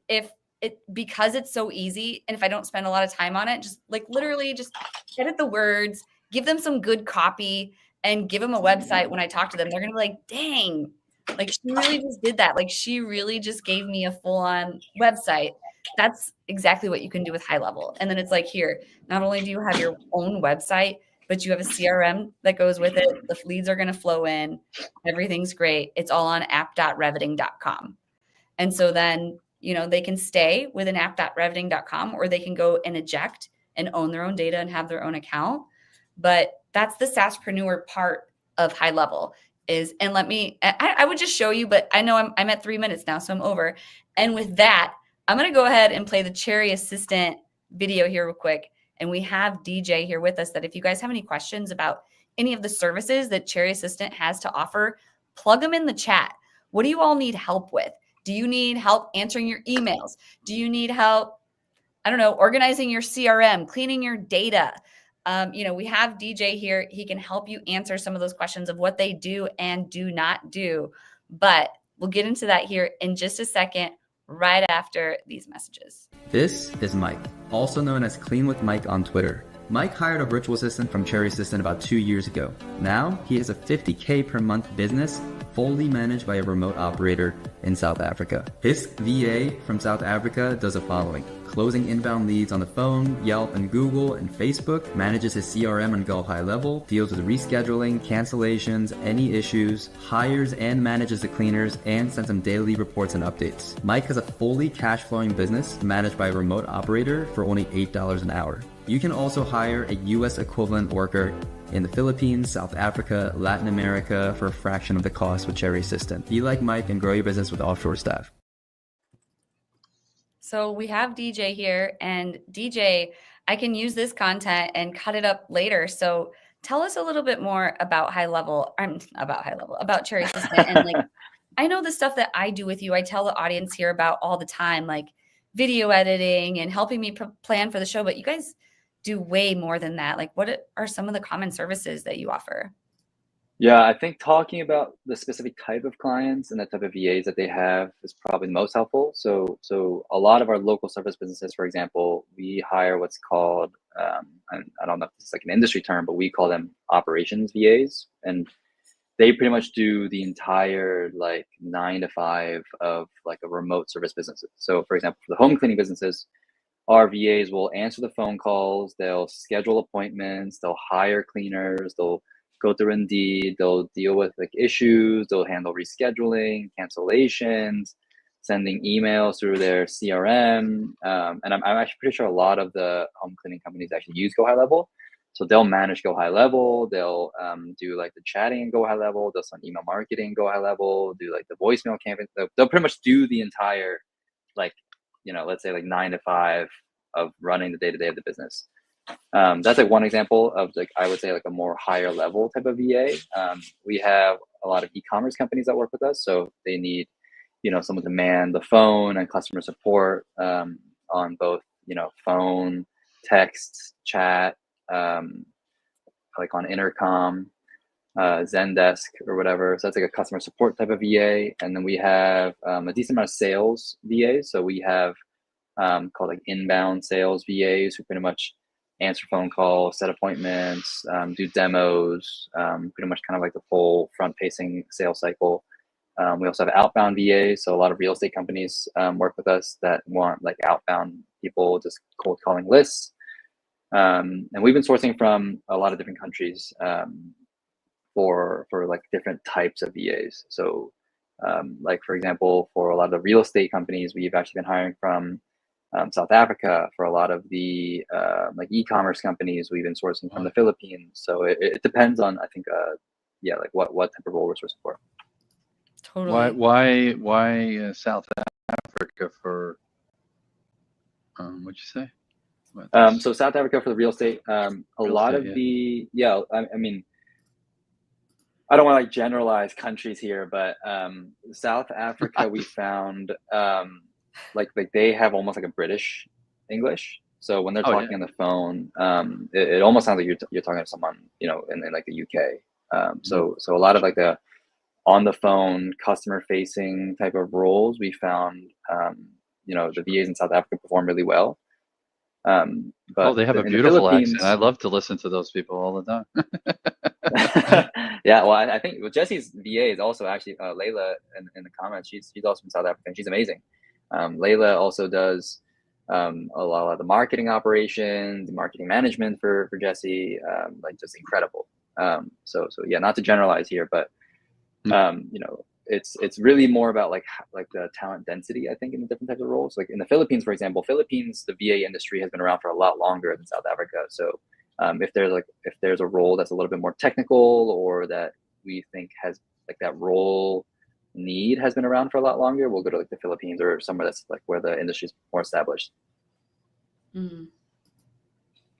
because it's so easy, and if I don't spend a lot of time on it, just literally just edit the words, give them some good copy, and give them a website. When I talk to them, they're going to be like, dang, she really just did that. She really just gave me a full-on website. That's exactly what you can do with High Level. And then it's here, not only do you have your own website, but you have a CRM that goes with it. The leads are going to flow in. Everything's great. It's all on app.reveting.com. And so then, they can stay within app.reveting.com, or they can go and eject and own their own data and have their own account. But that's the SaaSpreneur part of High Level and I would just show you, but I know I'm at 3 minutes now, so I'm over. And with that, I'm going to go ahead and play the Cherry Assistant video here real quick. And we have DJ here with us that if you guys have any questions about any of the services that Cherry Assistant has to offer, plug them in the chat. What do you all need help with? Do you need help answering your emails? Do you need help, organizing your CRM, cleaning your data? We have DJ here. He can help you answer some of those questions of what they do and do not do. But we'll get into that here in just a second, right after these messages. This is Mike, also known as Clean with Mike on Twitter. Mike hired a virtual assistant from Cherry Assistant about 2 years ago. Now he has a $50K per month business fully managed by a remote operator in South Africa. His VA from South Africa does the following: closing inbound leads on the phone, Yelp and Google and Facebook, manages his CRM and Go High Level, deals with rescheduling, cancellations, any issues, hires and manages the cleaners, and sends them daily reports and updates. Mike has a fully cash flowing business managed by a remote operator for only $8 an hour. You can also hire a US equivalent worker in the Philippines, South Africa, Latin America for a fraction of the cost with Cherry Assistant. Be like Mike and grow your business with offshore staff. So we have DJ here, and DJ, I can use this content and cut it up later. So tell us a little bit more about about Cherry Assistant. And I know the stuff that I do with you, I tell the audience here about all the time, video editing and helping me plan for the show, but you guys do way more than that. What are some of the common services that you offer? Yeah, I think talking about the specific type of clients and the type of VAs that they have is probably the most helpful. So a lot of our local service businesses, for example, we hire what's called, I don't know if it's an industry term, but we call them operations VAs. And they pretty much do the entire 9 to 5 of a remote service business. So for example, for the home cleaning businesses, our VAs will answer the phone calls, they'll schedule appointments, they'll hire cleaners, they'll go through Indeed, they'll deal with issues, they'll handle rescheduling, cancellations, sending emails through their CRM. And I'm actually pretty sure a lot of the home cleaning companies actually use Go High Level. So they'll manage Go High Level, they'll do the chatting in Go High Level, they'll send email marketing in Go High Level, do the voicemail campaign. They'll pretty much do the entire let's say 9 to 5 of running the day-to-day of the business. That's one example of I would say a more higher level type of VA. We have a lot of e-commerce companies that work with us, so they need someone to man the phone and customer support on both phone, text, chat, on intercom, Zendesk or whatever. So that's a customer support type of VA. And then we have a decent amount of sales VAs. So we have called inbound sales VAs who pretty much answer phone calls, set appointments, do demos, pretty much kind of the full front facing sales cycle. We also have outbound VAs. So a lot of real estate companies work with us that want outbound people just cold calling lists. And we've been sourcing from a lot of different countries for different types of VAs. So Like for example, for a lot of the real estate companies, we've actually been hiring from South Africa. For a lot of the like e-commerce companies, we've been sourcing from the Philippines. So it depends on, I think, yeah, like what type of role we're sourcing for. Totally. Why South Africa for what'd you say? So South Africa for the real estate, a lot of the, yeah, I mean, I don't want to like generalize countries here, but South Africa, we found like they have almost like a British English. So when they're talking on the phone, it almost sounds like you're talking to someone, you know, in like the UK. So a lot of like the on the phone customer facing type of roles, we found, you know, the VAs in South Africa perform really well. But they have a in the beautiful accent. Philippines, I love to listen to those people all the time. yeah, well, I think Jesse's VA is also actually Layla in the comments. She's also from South Africa and she's amazing. Layla also does a lot of the marketing operations, marketing management for Jesse, like just incredible. So yeah, not to generalize here, but you know, it's really more about like the talent density, I think, in the different types of roles. Like in the Philippines, for example, the VA industry has been around for a lot longer than South Africa. So if there's a role that's a little bit more technical or that we think has like that role need has been around for a lot longer, we'll go to like the Philippines or somewhere that's like where the industry is more established.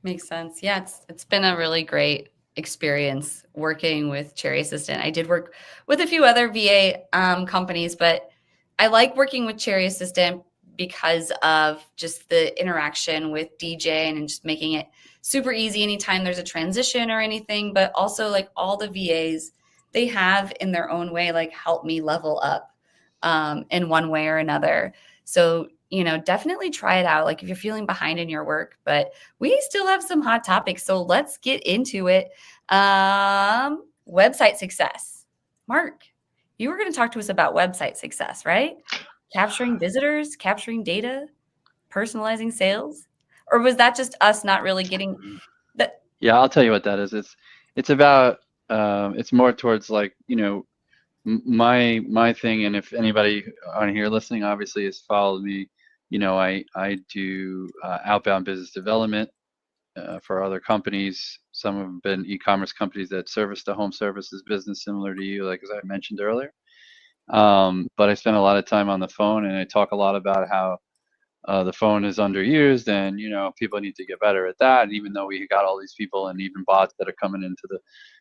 Makes sense. Yeah, it's been a really great experience working with Cherry Assistant. I did work with a few other VA companies, but I like working with Cherry Assistant because of just the interaction with DJ and just making it super easy anytime there's a transition or anything, but also like all the VAs, they have in their own way, like help me level up in one way or another. So, you know, definitely try it out. Like if you're feeling behind in your work, but we still have some hot topics. So let's get into it. Website success. Mark, you were going to talk to us about website success, right? Capturing visitors, capturing data, personalizing sales, or was that just us not really getting that? Yeah, I'll tell you what that is. It's about it's more towards like, you know, my thing. And if anybody on here listening obviously has followed me, you know, I do outbound business development for other companies. Some have been e-commerce companies that service the home services business, similar to you, like as I mentioned earlier. But I spend a lot of time on the phone, and I talk a lot about how the phone is underused, and you know, people need to get better at that. And even though we got all these people and even bots that are coming into the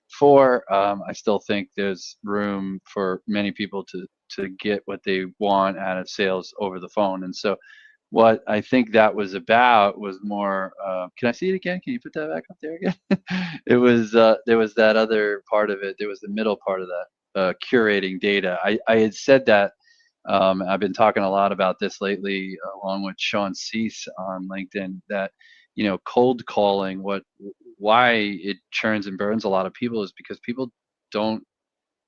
fore, I still think there's room for many people to get what they want out of sales over the phone. And so what I think that was about was more, can I see it again? Can you put that back up there again? It was, there was that other part of it. There was the middle part of that, curating data. I had said that, I've been talking a lot about this lately, along with Sean Cease on LinkedIn, that, you know, cold calling, why it churns and burns a lot of people is because people don't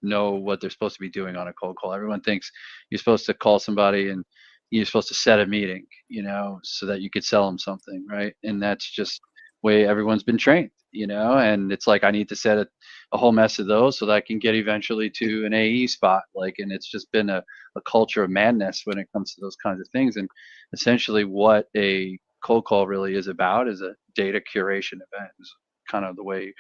know what they're supposed to be doing on a cold call. Everyone thinks you're supposed to call somebody and you're supposed to set a meeting, you know, so that you could sell them something, right? And that's just way everyone's been trained, you know. And it's like I need to set a whole mess of those so that I can get eventually to an AE spot, like. And it's just been a culture of madness when it comes to those kinds of things. And essentially what a cold call really is about is a data curation event, is kind of the way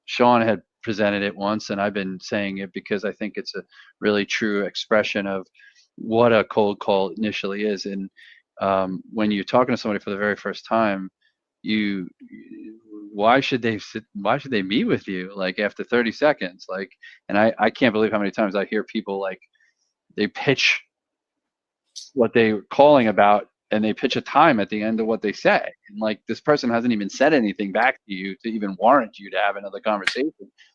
Sean had presented it once, and I've been saying it because I think it's a really true expression of what a cold call initially is. And when you're talking to somebody for the very first time, why should they meet with you like after 30 seconds? Like, and I can't believe how many times I hear people like they pitch what they're calling about, and they pitch a time at the end of what they say. And like, this person hasn't even said anything back to you to even warrant you to have another conversation.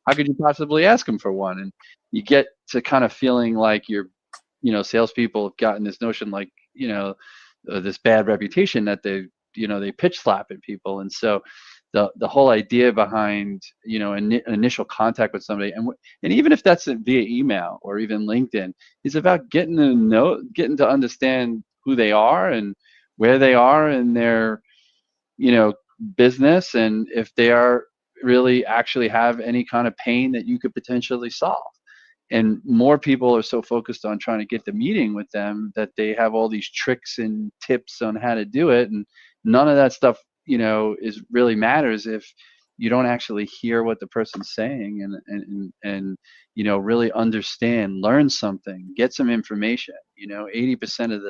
How could you possibly ask them for one? And you get to kind of feeling like you're, you know, salespeople have gotten this notion, like, you know, this bad reputation that they pitch slap at people. And so the whole idea behind, you know, an initial contact with somebody, and even if that's via email or even LinkedIn, is about getting to understand who they are and where they are in their, you know, business, and if they are really actually have any kind of pain that you could potentially solve. and more people are so focused on trying to get the meeting with them that they have all these tricks and tips on how to do it, and none of that stuff, is really matters if you don't actually hear what the person's saying and really understand, learn something, get some information. 80% of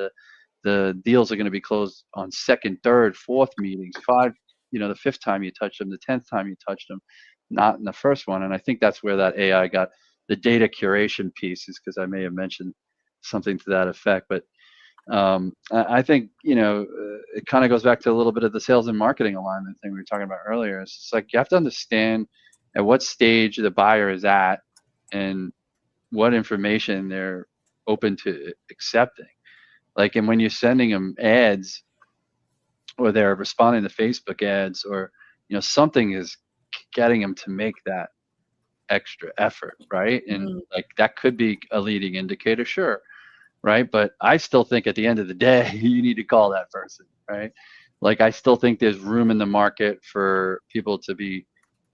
the deals are going to be closed on second, third, fourth meetings, the fifth time you touch them, the 10th time you touch them, not in the first one. And I think that's where that AI got the data curation piece, is because I may have mentioned something to that effect. But I think, it kind of goes back to a little bit of the sales and marketing alignment thing we were talking about earlier. It's like you have to understand at what stage the buyer is at and what information they're open to accepting. Like, and when you're sending them ads or they're responding to Facebook ads, or, something is getting them to make that extra effort, right? And like that could be a leading indicator, sure, right? But I still think at the end of the day, you need to call that person, right? Like, I still think there's room in the market for people to be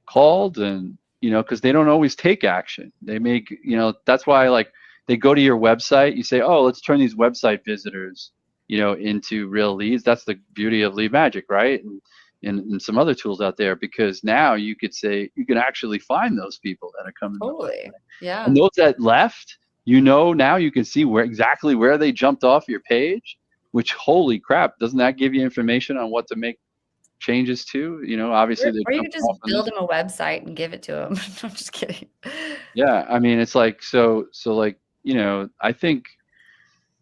called, and because they don't always take action. They make, that's why, like, they go to your website, you say, oh, let's turn these website visitors into real leads. That's the beauty of Lead Magic, right? And some other tools out there, because now you could say you can actually find those people that are coming. Totally. Yeah. And those that left, now you can see exactly where they jumped off your page, which, holy crap, doesn't that give you information on what to make changes to? Obviously, or you could just build them a website and give it to them. I'm just kidding. Yeah, I mean, it's like, so like, I think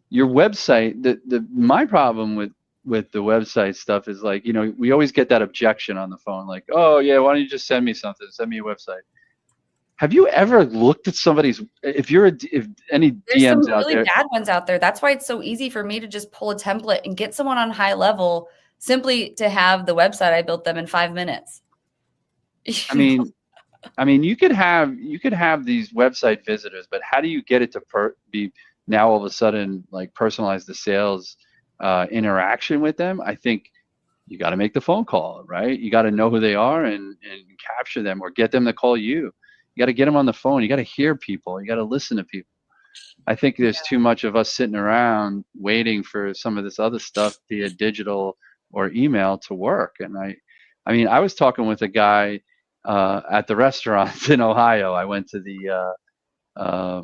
your website, my problem with the website stuff is, like, we always get that objection on the phone, like, oh yeah, why don't you just send me something, send me a website. Have you ever looked at somebody's, if any There's DMs some out really there? bad ones out there. That's why it's so easy for me to just pull a template and get someone on high level simply to have the website I built them in 5 minutes. I mean, you could have these website visitors, but how do you get it to be now all of a sudden, like, personalize the sales interaction with them? I think you got to make the phone call, right? You got to know who they are and capture them, or get them to call you. You got to get them on the phone. You got to hear people. You got to listen to people. I think there's too much of us sitting around waiting for some of this other stuff, be it digital or email, to work. And I mean, I was talking with a guy at the restaurant in Ohio. I went to the I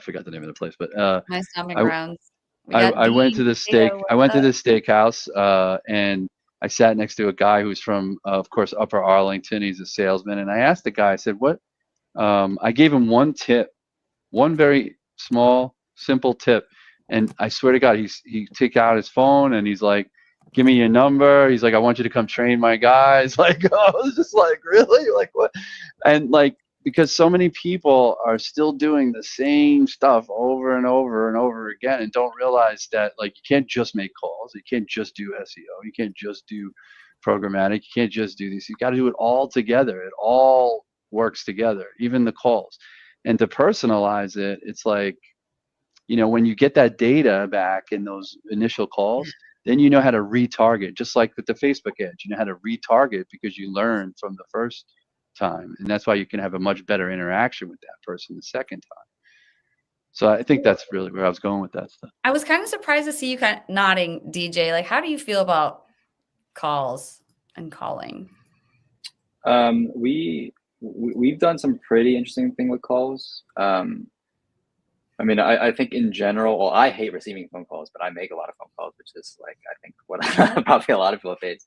forgot the name of the place, but my stomach I, grounds. I went to the steakhouse, and I sat next to a guy who's from, of course, Upper Arlington. He's a salesman, and I asked the guy, I said, what? I gave him one tip, one very small, simple tip, and I swear to God, he took out his phone and he's like, give me your number. He's like, I want you to come train my guys. Like, I was just like, really? Like, what? And, like, because so many people are still doing the same stuff over and over and over again, and don't realize that, like, you can't just make calls. You can't just do SEO. You can't just do programmatic. You can't just do this. You got to do it all together. It all works together, even the calls. And to personalize it, it's like, when you get that data back in those initial calls, then you know how to retarget, just like with the Facebook ads. You know how to retarget because you learned from the first time, and that's why you can have a much better interaction with that person the second time. So I think that's really where I was going with that stuff. I was kind of surprised to see you kind of nodding, DJ. Like, how do you feel about calls and calling? We've done some pretty interesting thing with calls. I mean, I think in general, well, I hate receiving phone calls, but I make a lot of phone calls, which is, like, I think what probably a lot of people face.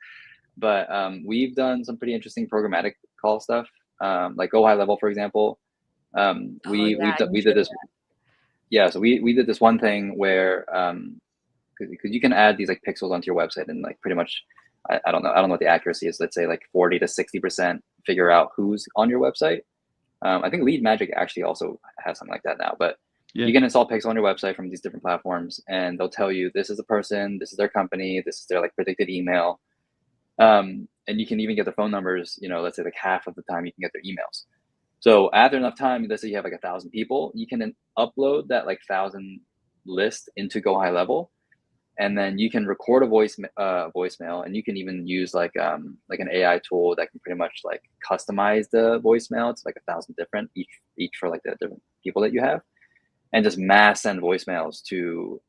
But we've done some pretty interesting programmatic call stuff, like Go High Level, for example. We did this. Yeah, so we did this one thing where, because you can add these, like, pixels onto your website, and, like, pretty much, I don't know what the accuracy is. Let's say like 40 to 60% figure out who's on your website. I think Lead Magic actually also has something like that now, but you can install pixel on your website from these different platforms, and they'll tell you this is the person, this is their company, this is their, like, predicted email. And you can even get their phone numbers, let's say like half of the time you can get their emails. So after enough time, let's say you have like 1,000 people, you can then upload that, like, 1,000 list into Go High Level. and then you can record a voicemail, and you can even use like an AI tool that can pretty much like customize the voicemail. It's like 1,000 different, each for like the different people that you have, and just mass send voicemails to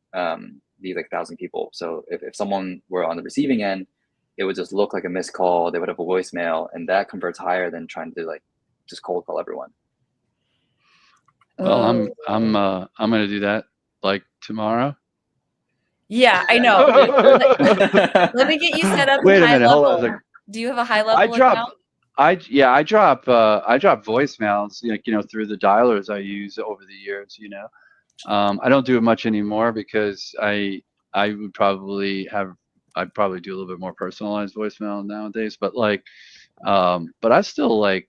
these like 1,000 people. So if someone were on the receiving end, it would just look like a missed call. They would have a voicemail, and that converts higher than trying to like just cold call everyone. Well, I'm gonna do that like tomorrow. Yeah, I know. Let me get you set up. Wait a high minute, hold on a level. second. Do you have a high level I drop account? I drop voicemails, like, through the dialers I use over the years, I don't do it much anymore because I'd probably do a little bit more personalized voicemail nowadays, but like but I still like,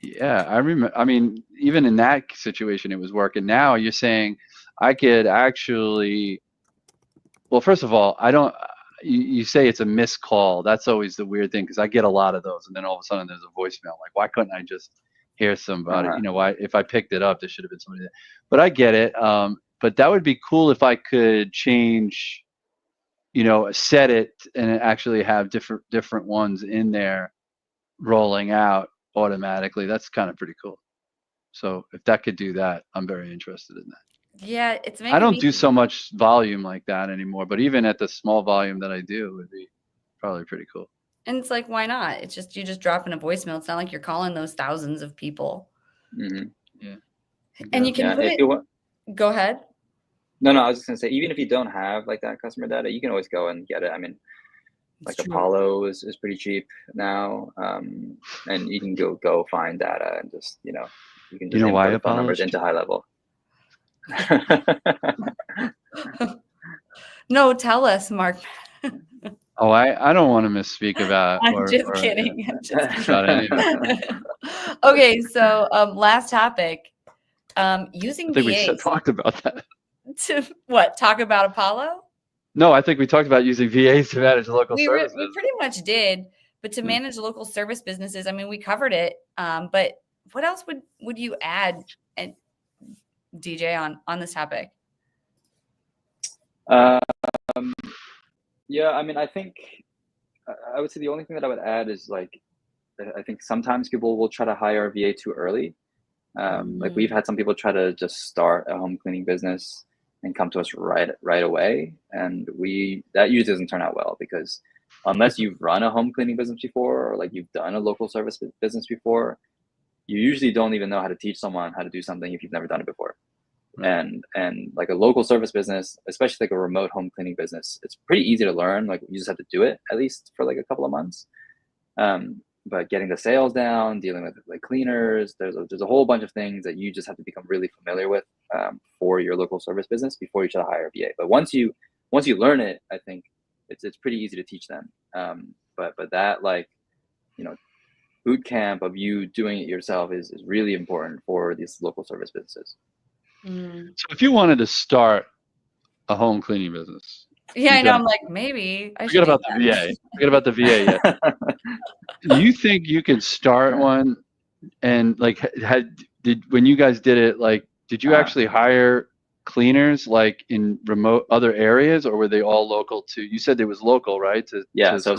yeah, I mean, even in that situation it was working. Now you're saying I could actually, well, first of all, I don't. You say it's a missed call. That's always the weird thing, because I get a lot of those, and then all of a sudden there's a voicemail. Like, why couldn't I just hear somebody? Why, if I picked it up, there should have been somebody there. But I get it. But that would be cool if I could change, set it and actually have different ones in there rolling out automatically. That's kind of pretty cool. So if that could do that, I'm very interested in that. Yeah, it's making I don't me do so much volume like that anymore, but even at the small volume that I do, it would be probably pretty cool. And it's like, why not? It's just, you just drop in a voicemail. It's not like you're calling those thousands of people. Mm-hmm. Yeah. And you can put it. Go ahead. No, I was just gonna say, even if you don't have like that customer data, you can always go and get it. I mean, like Apollo is pretty cheap now, and you can go find data and just you can just why input phone Apollo numbers into high level. No, tell us, Mark. Oh, I don't want to misspeak about. I'm just kidding. I'm just kidding. About any of it. Okay, so last topic. Using I think VAs we talked about that. to what? Talk about Apollo? No, I think we talked about using VAs to manage local services. We pretty much did, but to manage local service businesses, I mean, we covered it. But what else would you add, and DJ, on this topic? Yeah, I mean, I think I would say the only thing that I would add is like, I think sometimes people will try to hire a VA too early. Like we've had some people try to just start a home cleaning business and come to us right away, and that usually doesn't turn out well, because unless you've run a home cleaning business before, or like you've done a local service business before, you usually don't even know how to teach someone how to do something if you've never done it before. And like a local service business, especially like a remote home cleaning business, it's pretty easy to learn. Like you just have to do it at least for like a couple of months. But getting the sales down, dealing with like cleaners, there's a whole bunch of things that you just have to become really familiar with for your local service business before you try to hire a VA. But once you learn it, I think it's pretty easy to teach them. But that, like, boot camp of you doing it yourself is really important for these local service businesses. So if you wanted to start a home cleaning business, I know, I'm like, maybe I should forget about the VA. Forget about the VA yet. Do you think you could start one? And like, when you guys did it, like, did you actually hire cleaners like in remote other areas, or were they all local too? You said it was local, right? So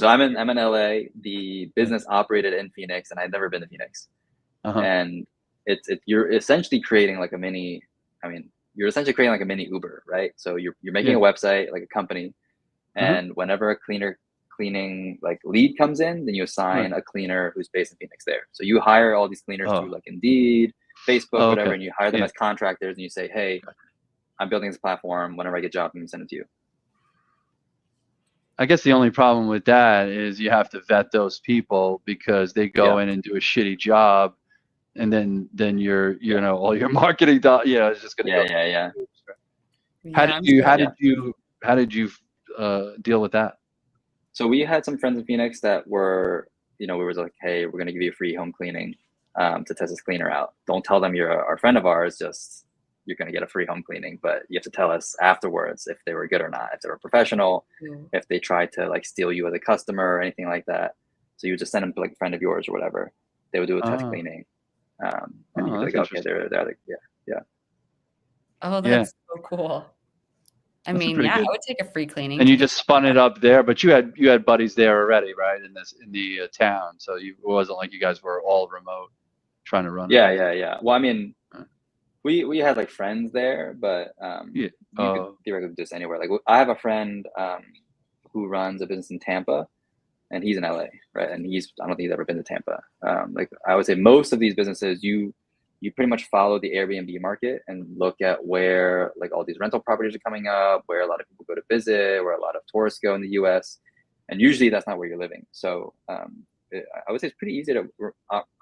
I'm in LA. The business operated in Phoenix, and I'd never been to Phoenix. And you're essentially creating like a mini. I mean, you're essentially creating like a mini Uber, right? So you're making a website, like a company, and whenever a cleaning like lead comes in, then you assign a cleaner who's based in Phoenix there. So you hire all these cleaners through like Indeed, Facebook, whatever, and you hire them as contractors, and you say, hey, I'm building this platform. Whenever I get a job, I'm gonna send it to you. I guess the only problem with that is you have to vet those people, because they go in and do a shitty job, and then you're all your marketing it's just gonna go. How did you deal with that? So we had some friends in Phoenix that were, we were like, hey, we're gonna give you a free home cleaning to test this cleaner out. Don't tell them you're our friend of ours, just you're gonna get a free home cleaning, but you have to tell us afterwards if they were good or not, if they were professional, if they tried to like steal you as a customer or anything like that. So you would just send them to like a friend of yours or whatever. They would do a test cleaning. And you'd be like, okay, they're like, yeah. Oh, that's so cool. I That's a mean, pretty yeah, I good. would take a free cleaning. And to you get just spun it up there, but you had buddies there already, right? In the town, so it wasn't like you guys were all remote trying to run Yeah, it. yeah, yeah. Well, I mean, Uh, we had like friends there, but Yeah. you could theoretically do this anywhere. Like I have a friend who runs a business in Tampa, and he's in LA, right? And I don't think he's ever been to Tampa. Like I would say, most of these businesses, you pretty much follow the Airbnb market and look at where like all these rental properties are coming up, where a lot of people go to visit, where a lot of tourists go in the U.S. And usually that's not where you're living. So I would say it's pretty easy to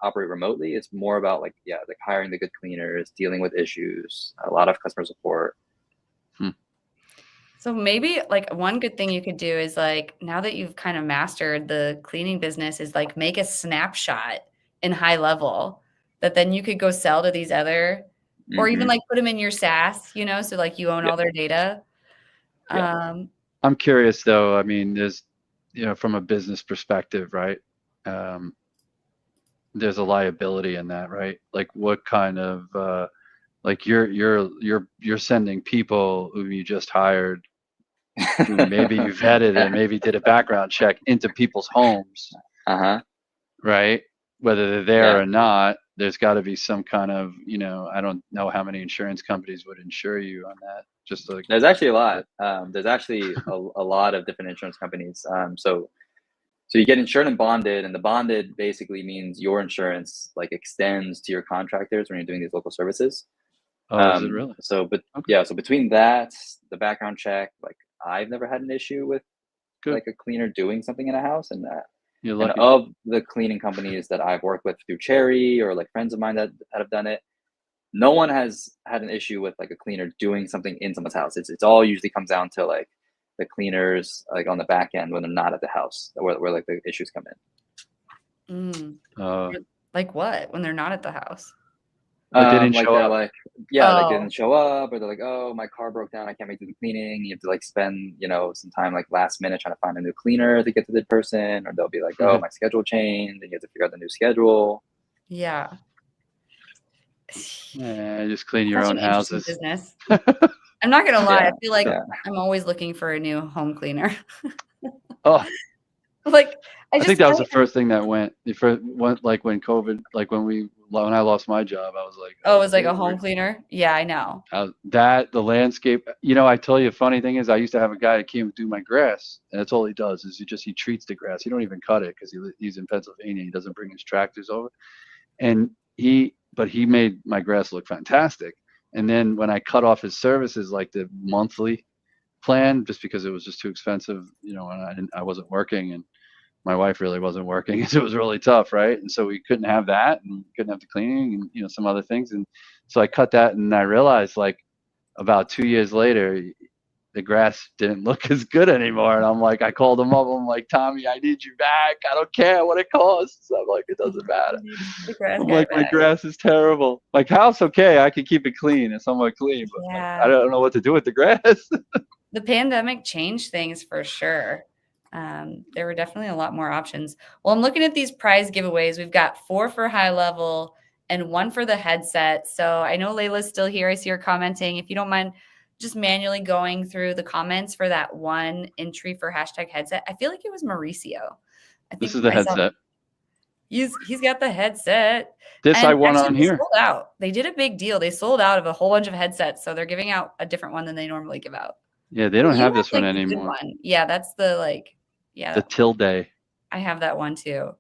operate remotely. It's more about like hiring the good cleaners, dealing with issues, a lot of customer support. So maybe like one good thing you could do is like, now that you've kind of mastered the cleaning business, is like make a snapshot in high level that then you could go sell to these other, or even like put them in your SaaS, so like you own all their data. Yeah. I'm curious though. I mean, there's, from a business perspective, right? There's a liability in that, right? Like what kind of, like you're sending people who you just hired, who maybe you vetted and maybe did a background check into people's homes, right? Whether they're there or not, there's got to be some kind of, I don't know how many insurance companies would insure you on that. Just like there's actually a lot. There's actually a lot of different insurance companies. So you get insured and bonded, and the bonded basically means your insurance like extends to your contractors when you're doing these local services. Is it really? So, but yeah, so between that, the background check, like I've never had an issue with like a cleaner doing something in a house, and You're and lucky. of the cleaning companies that I've worked with through Cherry or like friends of mine that have done it, no one has had an issue with like a cleaner doing something in someone's house. It's all usually comes down to like the cleaners like on the back end when they're not at the house, where like the issues come in. Like what? When they're not at the house? But they didn't like show they're up. like, like they didn't show up, or they're like, oh, my car broke down, I can't make the cleaning. You have to like spend, some time like last minute trying to find a new cleaner to get to the person, or they'll be like, oh, my schedule changed, and you have to figure out the new schedule. Yeah. Yeah, just clean your own houses. Business. I'm not gonna lie. I feel like I'm always looking for a new home cleaner. Like I think that was the first thing that went. The first went like when COVID, like when I lost my job, I was like, oh, it was like a home cleaner. Yeah, I know. The landscape. I tell you, a funny thing is, I used to have a guy that came do my grass, and that's all he does is he treats the grass. He don't even cut it because he's in Pennsylvania. He doesn't bring his tractors over, and he made my grass look fantastic. And then when I cut off his services, like the monthly plan, just because it was just too expensive, when I wasn't working, and my wife really wasn't working, so it was really tough, right? And so we couldn't have that, and couldn't have the cleaning, and some other things. And so I cut that, and I realized like about 2 years later, the grass didn't look as good anymore. And I'm like, I called him up. I'm like, Tommy, I need you back. I don't care what it costs. I'm like, it doesn't matter. I'm like, my grass is terrible. Like, house, okay, I can keep it clean and somewhat clean, but like, I don't know what to do with the grass. The pandemic changed things for sure. There were definitely a lot more options. Well, I'm looking at these prize giveaways. We've got 4 for high level and 1 for the headset. So I know Layla's still here. I see her commenting. If you don't mind just manually going through the comments for that one entry for hashtag headset. I feel like it was Mauricio. This is the headset. He's got the headset. This I won on here. Sold out. They did a big deal. They sold out of a whole bunch of headsets. So they're giving out a different one than they normally give out. Yeah, they don't have this one anymore. Yeah, that's the the Tilde. I have that one too.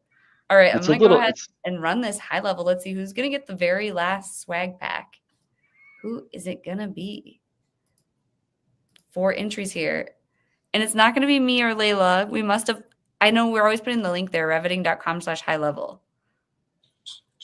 All right, I'm going to go ahead and run this high level. Let's see who's going to get the very last swag pack. Who is it going to be? 4 entries here. And it's not going to be me or Layla. We must have, I know we're always putting the link there, revetting.com/high level.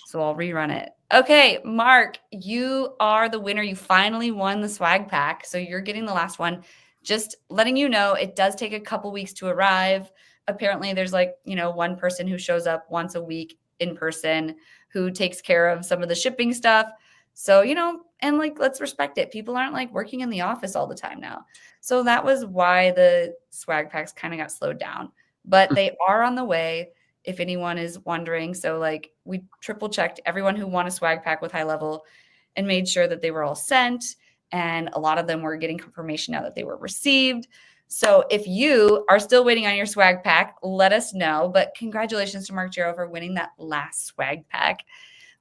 So I'll rerun it. Okay, Mark, you are the winner. You finally won the swag pack. So you're getting the last one. Just letting you know, it does take a couple weeks to arrive. Apparently there's one person who shows up once a week in person who takes care of some of the shipping stuff. So, and let's respect it. People aren't working in the office all the time now. So that was why the swag packs kind of got slowed down, but they are on the way if anyone is wondering. So we triple checked everyone who won a swag pack with high level and made sure that they were all sent. and a lot of them were getting confirmation now that they were received. So if you are still waiting on your swag pack, let us know. But congratulations to Mark Jarrow for winning that last swag pack.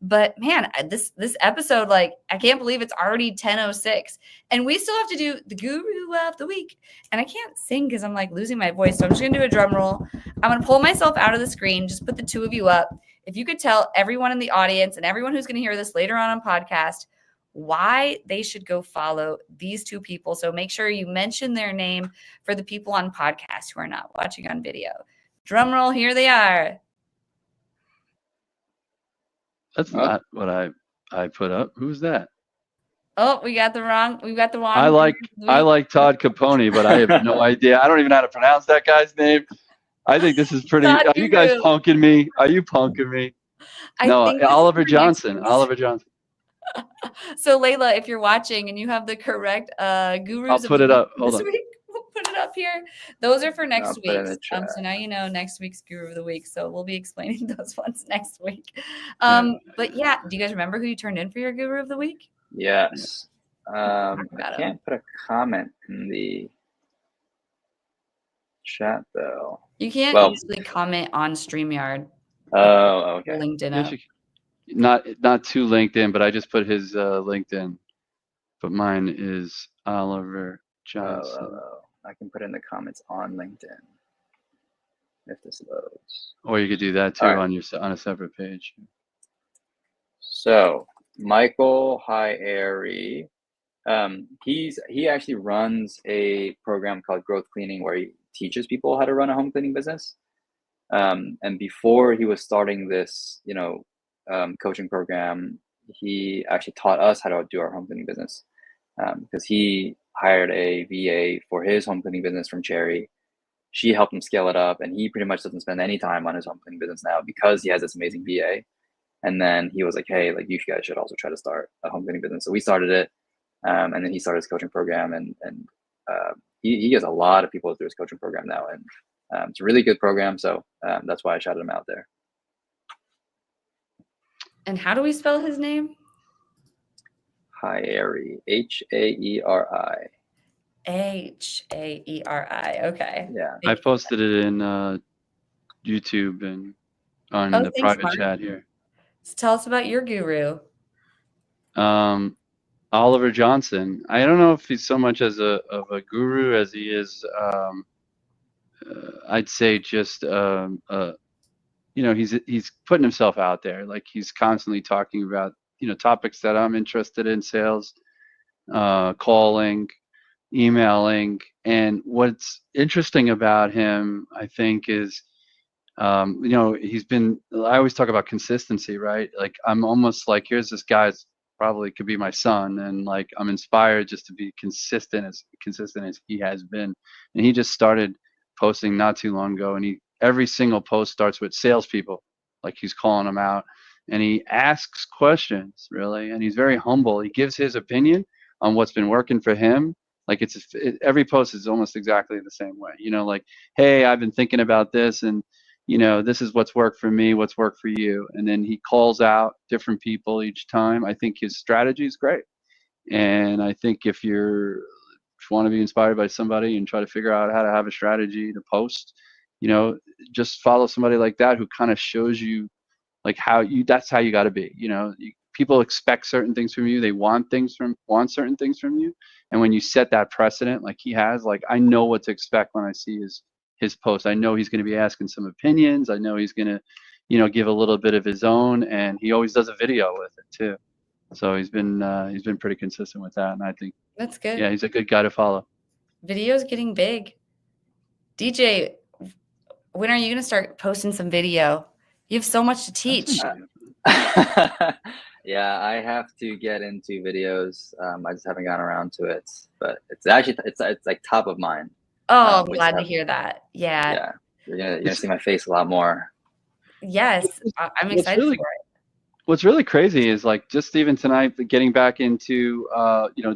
But man, this episode, like, I can't believe it's already 10:06, and we still have to do the Guru of the Week. And I can't sing because I'm like losing my voice. So I'm just gonna do a drum roll. I'm gonna pull myself out of the screen, just put the two of you up. If you could tell everyone in the audience and everyone who's gonna hear this later on podcast why they should go follow these two people. So make sure you mention their name for the people on podcast who are not watching on video. Drum roll, here they are. That's not what I put up. Who's that? Oh, we got the wrong. I like Todd Capone, but I have no idea. I don't even know how to pronounce that guy's name. I think this is pretty. Are you guys punking me? Are you punking me? No, Oliver Johnson. Oliver Johnson. So Layla, if you're watching and you have the correct gurus, I'll put it up. Hold on. Week, we'll put it up here. Those are for next week. So now you know next week's Guru of the Week. So we'll be explaining those ones next week. But yeah, do you guys remember who you turned in for your Guru of the Week? Yes. I can't put a comment in the chat though. You can't easily comment on StreamYard. Oh, okay. LinkedIn up. Not to LinkedIn, but I just put his LinkedIn. But mine is Oliver Johnson. I can put in the comments on LinkedIn if this loads. Or you could do that too on a separate page. So Michael Hyeri, he actually runs a program called Growth Cleaning where he teaches people how to run a home cleaning business. And before he was starting this, coaching program, he actually taught us how to do our home cleaning business because he hired a VA for his home cleaning business from Cherry. She helped him scale it up, and he pretty much doesn't spend any time on his home cleaning business now because he has this amazing VA. And then he was like, hey, like you guys should also try to start a home cleaning business. So we started it, and then he started his coaching program, and he gets a lot of people through his coaching program now, and it's a really good program. So that's why I shouted him out there. And how do we spell his name? Hyeri, Haeri. Haeri. Okay. Yeah. I posted it in YouTube and on the private chat here. So tell us about your guru. Oliver Johnson. I don't know if he's so much of a guru as he is. I'd say just he's putting himself out there. Like he's constantly talking about topics that I'm interested in: sales, calling, emailing. And what's interesting about him, I think, is he's been. I always talk about consistency, right? Like I'm almost like, here's this guy. Probably could be my son, and like I'm inspired just to be consistent as he has been. And he just started posting not too long ago, and every single post starts with salespeople, like he's calling them out, and he asks questions really, and he's very humble. He gives his opinion on what's been working for him. Like every post is almost exactly the same way. Like, hey, I've been thinking about this, and this is what's worked for me, what's worked for you. And then he calls out different people each time. I think his strategy is great. And I think if you want to be inspired by somebody and try to figure out how to have a strategy to post, just follow somebody like that who kind of shows you like that's how you got to be. People expect certain things from you. They want certain things from you. And when you set that precedent, like he has, like I know what to expect when I see his post. I know he's going to be asking some opinions. I know he's going to, give a little bit of his own, and he always does a video with it too. So he's been pretty consistent with that, and I think that's good. Yeah, he's a good guy to follow. Video's getting big. DJ, when are you going to start posting some video? You have so much to teach. Yeah, I have to get into videos. I just haven't gotten around to it, but it's actually it's like top of mind. Oh, I'm glad to hear that. Yeah. Yeah. You're gonna see my face a lot more. Yes. I'm excited for it. What's really crazy is like just even tonight, getting back into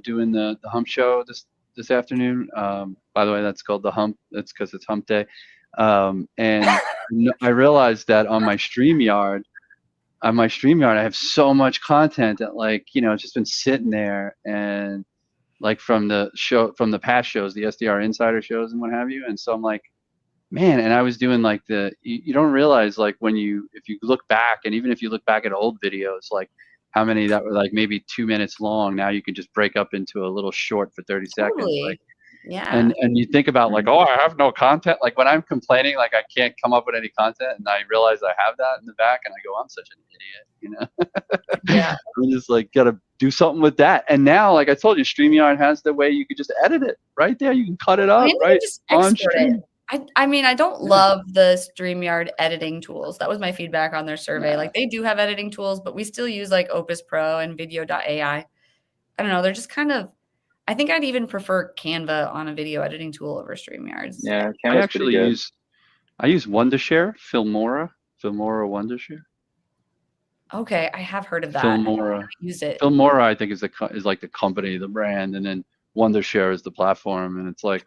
doing the hump show this afternoon. By the way, that's called the hump. That's because it's hump day. And I realized that on my StreamYard, I have so much content that it's just been sitting there, and like from the past shows, the SDR Insider shows and what have you. And so I'm like, man, and I was doing like you don't realize like if you look back, and even if you look back at old videos, like how many that were like maybe 2 minutes long, now you can just break up into a little short for 30 seconds. Like, Yeah. and you think about like, oh, I have no content. Like when I'm complaining, like I can't come up with any content, and I realize I have that in the back, and I go, I'm such an idiot, Yeah. I'm just like, gotta do something with that. And now, like I told you, StreamYard has the way you could just edit it right there. You can cut it up right Just on export stream. it. I mean, I don't love the StreamYard editing tools. That was my feedback on their survey. Yeah. Like they do have editing tools, but we still use like Opus Pro and Video.ai. I don't know. They're just kind of, I think I'd even prefer Canva on a video editing tool over StreamYards. Yeah, I Canva's actually pretty good. I use Wondershare, Filmora Wondershare. Okay, I have heard of that. I Filmora. haven't used it. Filmora, I think, is like the company, the brand, and then Wondershare is the platform. And it's like,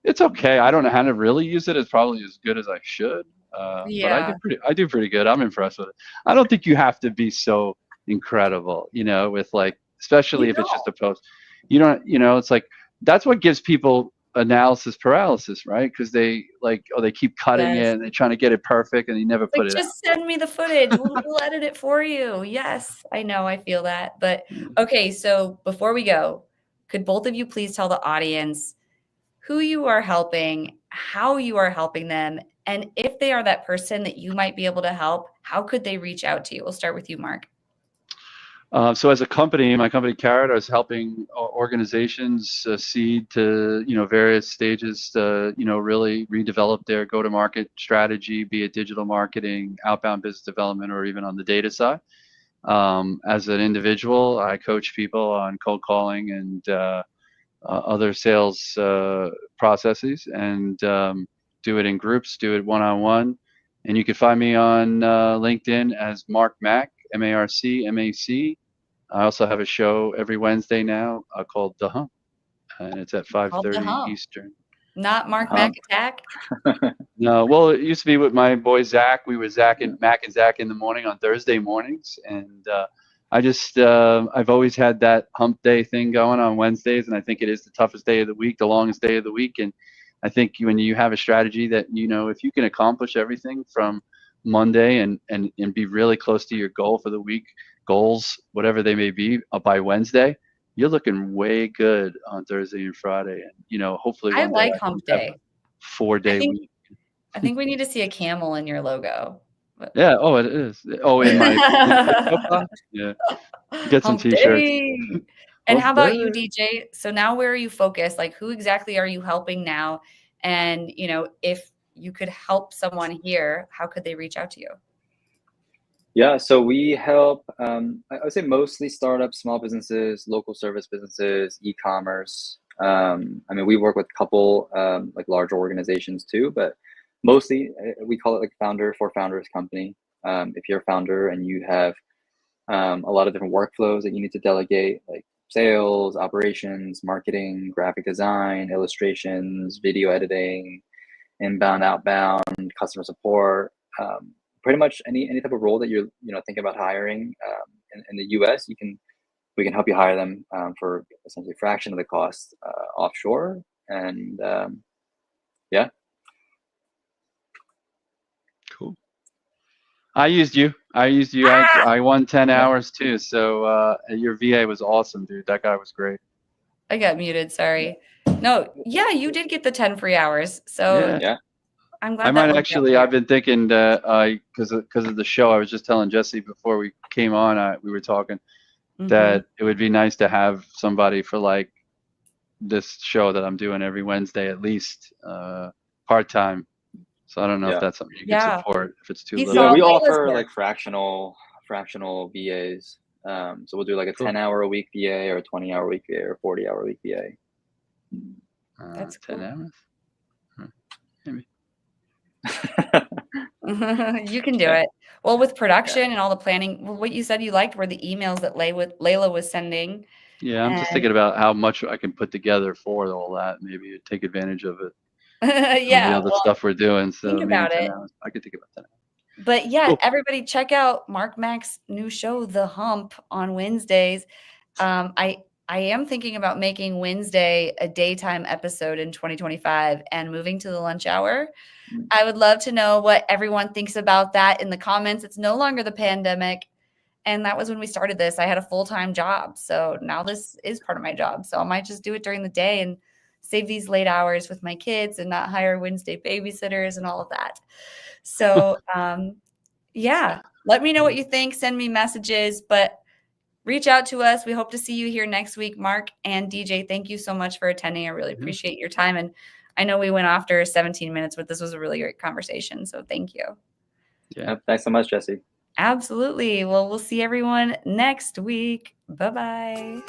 it's okay. I don't know how to really use it. It's probably as good as I should. But I do pretty good. I'm impressed with it. I don't think you have to be so incredible, with like, especially if it's just a post. You don't, it's like, that's what gives people analysis paralysis, right? Because they they keep cutting it and they're trying to get it perfect and they never put it out. Just send me the footage. We'll edit it for you. Yes, I know. I feel that. But okay, so before we go, could both of you please tell the audience who you are helping, how you are helping them, and if they are that person that you might be able to help, how could they reach out to you? We'll start with you, Mark. So as a company, my company Carrot is helping organizations seed to various stages to really redevelop their go-to-market strategy, be it digital marketing, outbound business development, or even on the data side. As an individual, I coach people on cold calling and other sales processes, and do it in groups, do it one-on-one. And you can find me on LinkedIn as Mark Mac, MARC. I also have a show every Wednesday now called The Hump, and it's at 5:30 Eastern. Not Mark Mac Attack? No, well, it used to be with my boy Zach. We were Mac and Zach in the morning on Thursday mornings, and I've always had that hump day thing going on Wednesdays, and I think it is the toughest day of the week, the longest day of the week. And I think when you have a strategy that, if you can accomplish everything from Monday and be really close to your goal for the week, goals, whatever they may be, by Wednesday, you're looking way good on Thursday and Friday. And, hopefully I like hump day. 4-day week. I think we need to see a camel in your logo. Yeah. Oh, it is. Oh, in my yeah. Get some t-shirts. And how about you, DJ? So now where are you focused? Like, who exactly are you helping now? And, if you could help someone here, how could they reach out to you? Yeah, so we help, I would say mostly startups, small businesses, local service businesses, e-commerce. I mean, we work with a couple like larger organizations too, but mostly we call it like founder for founders company. If you're a founder and you have a lot of different workflows that you need to delegate, like sales, operations, marketing, graphic design, illustrations, video editing, inbound, outbound, customer support, pretty much any type of role that you're thinking about hiring in the US, we can help you hire them for essentially a fraction of the cost offshore. And yeah. Cool. I used you. I won 10 hours too. So your VA was awesome, dude. That guy was great. I got muted. Sorry. No. Yeah, you did get the 10 free hours. So yeah. I'm glad. I might actually. I've been thinking that because of the show. I was just telling Jesse before we came on. We were talking that it would be nice to have somebody for like this show that I'm doing every Wednesday at least, part time. So I don't know if that's something you can support. If it's too little. Yeah, we offer like fractional VAs. So we'll do like a 10-hour a week VA or a 20-hour a week VA or a 40-hour a week VA. That's 10 hours. Maybe. You can do it. Well, with production and all the planning, what you said you liked were the emails that Layla was sending. Yeah, I'm just thinking about how much I can put together for all that. Maybe take advantage of it. Yeah, the other stuff we're doing. So think about it. I could think about that. But yeah, cool. Everybody check out Mark Mac's new show, The Hump, on Wednesdays. I I am thinking about making Wednesday a daytime episode in 2025 and moving to the lunch hour. I would love to know what everyone thinks about that in the comments. It's no longer the pandemic. And that was when we started this. I had a full-time job. So now this is part of my job. So I might just do it during the day and save these late hours with my kids and not hire Wednesday babysitters and all of that. So yeah, let me know what you think. Send me messages, but reach out to us. We hope to see you here next week. Mark and DJ, thank you so much for attending. I really appreciate your time. And I know we went after 17 minutes, but this was a really great conversation. So thank you. Yeah, thanks so much, Jesse. Absolutely. Well, we'll see everyone next week. Bye-bye.